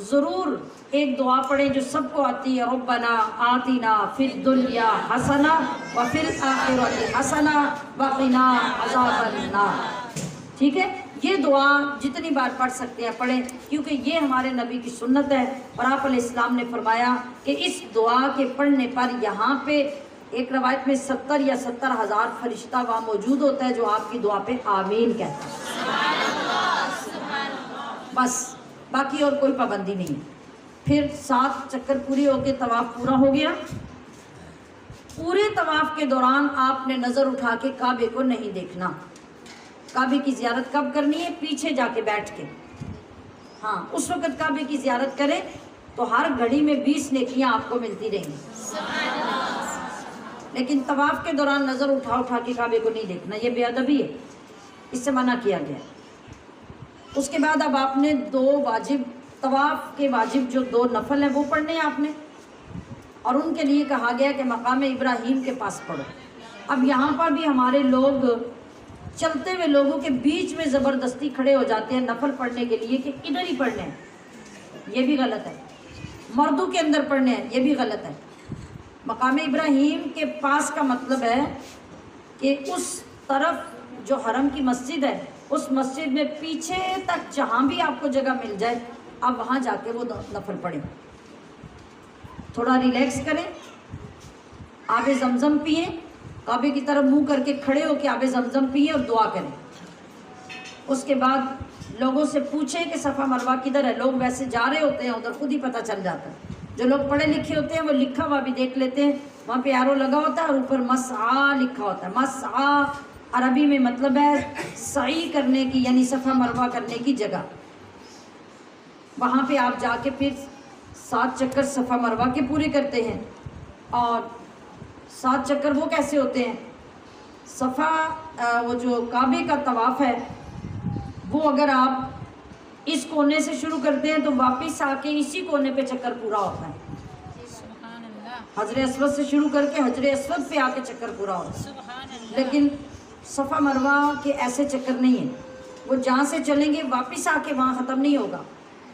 ضرور ایک دعا پڑھیں جو سب کو آتی ہے، ربنا آتنا فی الدنیا حسنہ وفی الآخرۃ حسنہ وقنا عذاب النار، ٹھیک ہے؟ یہ دعا جتنی بار پڑھ سکتے ہیں پڑھیں، کیونکہ یہ ہمارے نبی کی سنت ہے، اور آپ علیہ السلام نے فرمایا کہ اس دعا کے پڑھنے پر یہاں پہ ایک روایت میں 70 یا 70,000 فرشتہ وہاں موجود ہوتا ہے جو آپ کی دعا پہ آمین کہتا ہے، بس باقی اور کوئی پابندی نہیں ہے۔ پھر 7 چکر پوری ہو کے طواف پورا ہو گیا، پورے طواف کے دوران آپ نے نظر اٹھا کے کعبے کو نہیں دیکھنا۔ کعبے کی زیارت کب کرنی ہے؟ پیچھے جا کے بیٹھ کے، ہاں اس وقت کعبے کی زیارت کریں تو ہر گھڑی میں 20 نیکیاں آپ کو ملتی رہیں گی، لیکن طواف کے دوران نظر اٹھا کے کعبے کو نہیں دیکھنا، یہ بے ادبی ہے، اس سے منع کیا گیا۔ اس کے بعد اب آپ نے 2 واجب، طواف کے واجب جو 2 نفل ہیں وہ پڑھنے ہیں آپ نے، اور ان کے لیے کہا گیا کہ مقام ابراہیم کے پاس پڑھو۔ اب یہاں پر بھی ہمارے لوگ چلتے ہوئے لوگوں کے بیچ میں زبردستی کھڑے ہو جاتے ہیں نفل پڑھنے کے لیے کہ ادھر ہی پڑھنے ہیں، یہ بھی غلط ہے۔ مردوں کے اندر پڑھنے ہیں، یہ بھی غلط ہے۔ مقام ابراہیم کے پاس کا مطلب ہے کہ اس طرف جو حرم کی مسجد ہے، اس مسجد میں پیچھے تک جہاں بھی آپ کو جگہ مل جائے آپ وہاں جا کے وہ نفل پڑھیں، تھوڑا ریلیکس کریں، آب زمزم پئیں، کعبے کی طرف منہ کر کے کھڑے ہو کے آب زمزم پئیں اور دعا کریں۔ اس کے بعد لوگوں سے پوچھیں کہ صفا مروہ کدھر ہے، لوگ ویسے جا رہے ہوتے ہیں ادھر، خود ہی پتہ چل جاتا ہے، جو لوگ پڑھے لکھے ہوتے ہیں وہ لکھا ہوا بھی دیکھ لیتے ہیں، وہاں پہ ایرو لگا ہوتا ہے اور اوپر مسعی لکھا ہوتا ہے۔ مسعی عربی میں مطلب ہے سعی کرنے کی، یعنی صفا مروہ کرنے کی جگہ، وہاں پہ آپ جا کے پھر 7 چکر صفا مروہ کے پورے کرتے ہیں۔ اور 7 چکر وہ کیسے ہوتے ہیں؟ صفا وہ جو کعبے کا طواف ہے وہ اگر آپ اس کونے سے شروع کرتے ہیں تو واپس آ کے اسی کونے پہ چکر پورا ہوتا ہے، سبحان اللہ، حجر اسود سے شروع کر کے حجر اسود پہ آ کے چکر پورا ہوتا ہے۔ سبحان اللہ، لیکن صفا مروہ کے ایسے چکر نہیں ہیں، وہ جہاں سے چلیں گے واپس آ کے وہاں ختم نہیں ہوگا،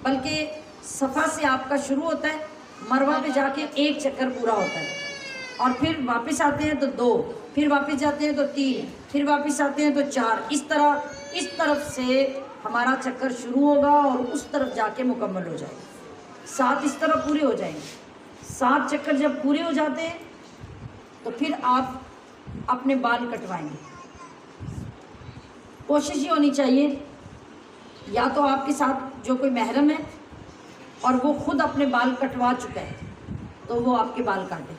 بلکہ صفا سے آپ کا شروع ہوتا ہے، مروہ پہ جا کے 1 چکر پورا ہوتا ہے، اور پھر واپس آتے ہیں تو 2، پھر واپس جاتے ہیں تو 3، پھر واپس آتے ہیں تو 4، اس طرح اس طرف سے ہمارا چکر شروع ہوگا اور اس طرف جا کے مکمل ہو جائے گا۔ 7 اس طرح پورے ہو جائیں گے۔ 7 چکر جب پورے ہو جاتے ہیں تو پھر آپ اپنے بال کٹوائیں گے۔ کوشش یہ ہونی چاہیے یا تو آپ کے ساتھ جو کوئی محرم ہے اور وہ خود اپنے بال کٹوا چکا ہے تو وہ آپ کے بال کاٹے،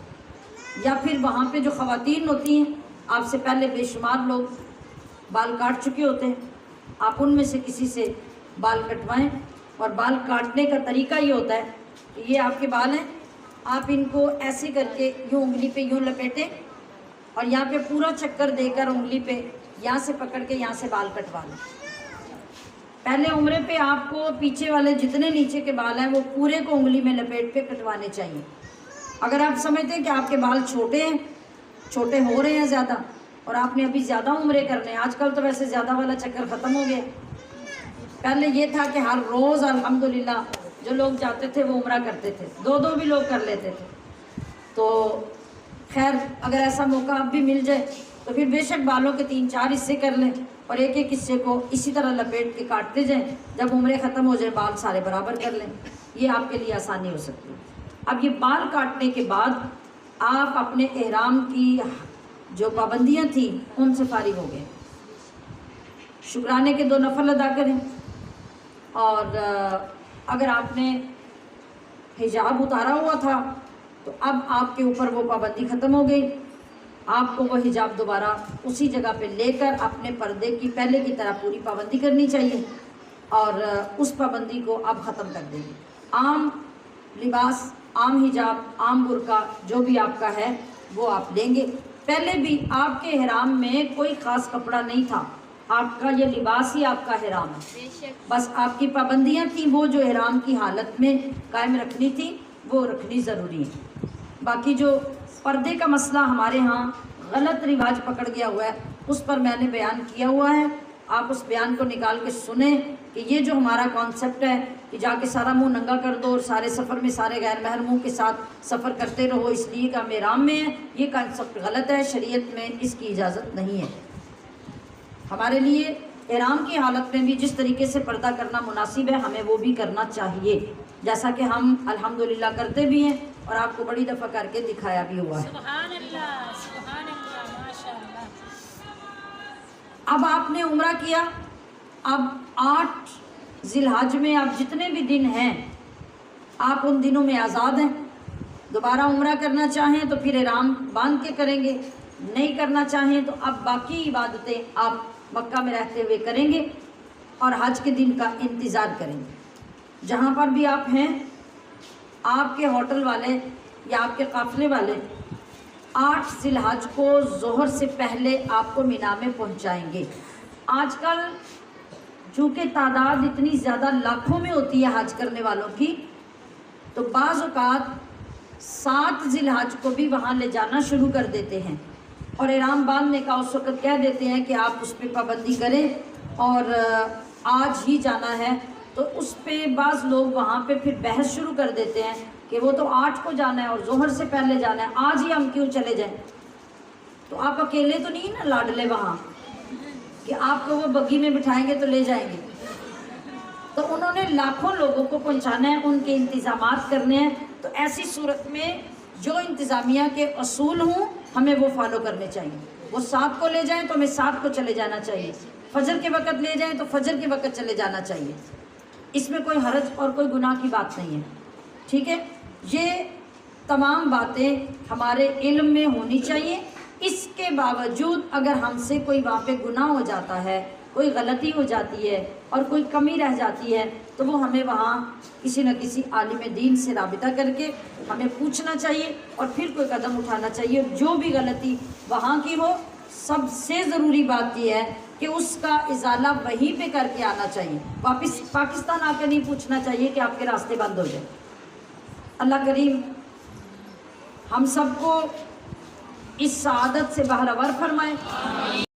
یا پھر وہاں پہ جو خواتین ہوتی ہیں آپ سے پہلے بے شمار لوگ بال کاٹ چکے ہوتے ہیں، آپ ان میں سے کسی سے بال کٹوائیں۔ اور بال کاٹنے کا طریقہ یہ ہوتا ہے کہ یہ آپ کے بال ہیں، آپ ان کو ایسے کر کے یوں انگلی پہ یوں لپیٹیں اور یہاں پہ پورا چکر دے کر انگلی پہ یہاں سے پکڑ کے یہاں سے بال کٹوا لیں۔ پہلے عمرے پہ آپ کو پیچھے والے جتنے نیچے کے بال ہیں وہ پورے کو انگلی میں لپیٹ کے کٹوانے چاہیے۔ اگر آپ سمجھتے ہیں کہ آپ کے بال چھوٹے ہو رہے ہیں زیادہ اور آپ نے ابھی زیادہ عمرے کرنے ہیں، آج کل تو ویسے زیادہ والا چکر ختم ہو گیا، پہلے یہ تھا کہ ہر روز الحمدللہ جو لوگ جاتے تھے وہ عمرہ کرتے تھے، دو بھی لوگ کر لیتے تھے۔ تو خیر اگر ایسا موقع اب بھی مل جائے تو پھر بے شک بالوں کے 3-4 حصے کر لیں اور ایک ایک حصے کو اسی طرح لپیٹ کے کاٹتے جائیں، جب عمرے ختم ہو جائے بال سارے برابر کر لیں، یہ آپ کے لیے آسانی ہو سکتی ہے۔ اب یہ بال کاٹنے کے بعد آپ اپنے احرام کی جو پابندیاں تھیں ان سے فارغ ہو گئے، شکرانے کے 2 نفل ادا کریں، اور اگر آپ نے حجاب اتارا ہوا تھا تو اب آپ کے اوپر وہ پابندی ختم ہو گئی، آپ کو وہ حجاب دوبارہ اسی جگہ پہ لے کر اپنے پردے کی پہلے کی طرح پوری پابندی کرنی چاہیے، اور اس پابندی کو اب ختم کر دیں گے۔ عام لباس، عام حجاب، عام برقع جو بھی آپ کا ہے وہ آپ لیں گے۔ پہلے بھی آپ کے احرام میں کوئی خاص کپڑا نہیں تھا، آپ کا یہ لباس ہی آپ کا احرام ہے، بس آپ کی پابندیاں تھیں وہ جو احرام کی حالت میں قائم رکھنی تھی وہ رکھنی ضروری ہے۔ باقی جو پردے کا مسئلہ ہمارے ہاں غلط رواج پکڑ گیا ہوا ہے اس پر میں نے بیان کیا ہوا ہے، آپ اس بیان کو نکال کے سنیں کہ یہ جو ہمارا کانسیپٹ ہے کہ جا کے سارا منہ ننگا کر دو اور سارے سفر میں سارے غیر محرموں کے ساتھ سفر کرتے رہو اس لیے کہ ہم احرام میں ہیں، یہ کانسیپٹ غلط ہے، شریعت میں اس کی اجازت نہیں ہے۔ ہمارے لیے احرام کی حالت میں بھی جس طریقے سے پردہ کرنا مناسب ہے ہمیں وہ بھی کرنا چاہیے، جیسا کہ ہم الحمدللہ کرتے بھی ہیں اور آپ کو بڑی دفعہ کر کے دکھایا بھی ہوا ہے۔ سبحان اللہ ماشاء اللہ۔ اب آپ نے عمرہ کیا، اب 8 ذی الحج میں اب جتنے بھی دن ہیں آپ ان دنوں میں آزاد ہیں، دوبارہ عمرہ کرنا چاہیں تو پھر احرام باندھ کے کریں گے، نہیں کرنا چاہیں تو اب باقی عبادتیں آپ مکہ میں رہتے ہوئے کریں گے اور حج کے دن کا انتظار کریں گے۔ جہاں پر بھی آپ ہیں، آپ کے ہوٹل والے یا آپ کے قافلے والے 8 ذی الحج کو ظہر سے پہلے آپ کو مینا میں پہنچائیں گے۔ آج کل چونکہ تعداد اتنی زیادہ لاکھوں میں ہوتی ہے حج کرنے والوں کی، تو بعض اوقات 7 ذی الحج کو بھی وہاں لے جانا شروع کر دیتے ہیں اور احرام باندھنے کا اس وقت کہہ دیتے ہیں کہ آپ اس پہ پابندی کریں اور آج ہی جانا ہے، تو اس پہ بعض لوگ وہاں پہ پھر بحث شروع کر دیتے ہیں کہ وہ تو 8 کو جانا ہے اور ظہر سے پہلے جانا ہے، آج ہی ہم کیوں چلے جائیں؟ تو آپ اکیلے تو نہیں نا لاڈلے وہاں کہ آپ کو وہ بگی میں بٹھائیں گے تو لے جائیں گے، تو انہوں نے لاکھوں لوگوں کو پہنچانا ہے، ان کے انتظامات کرنے ہیں، تو ایسی صورت میں جو انتظامیہ کے اصول ہوں ہمیں وہ فالو کرنے چاہیے۔ وہ 7 کو لے جائیں تو ہمیں 7 کو چلے جانا چاہیے، فجر کے وقت لے جائیں تو فجر کے وقت چلے جانا چاہیے، اس میں کوئی حرج اور کوئی گناہ کی بات نہیں ہے، ٹھیک ہے؟ یہ تمام باتیں ہمارے علم میں ہونی چاہیے۔ اس کے باوجود اگر ہم سے کوئی وہاں پہ گناہ ہو جاتا ہے، کوئی غلطی ہو جاتی ہے اور کوئی کمی رہ جاتی ہے تو وہ ہمیں وہاں کسی نہ کسی عالم دین سے رابطہ کر کے ہمیں پوچھنا چاہیے اور پھر کوئی قدم اٹھانا چاہیے۔ جو بھی غلطی وہاں کی ہو، سب سے ضروری بات یہ ہے کہ اس کا ازالہ وہیں پہ کر کے آنا چاہیے، واپس پاکستان آ کے نہیں پوچھنا چاہیے کہ آپ کے راستے بند ہو جائیں۔ اللہ کریم ہم سب کو اس سعادت سے بہرور فرمائے۔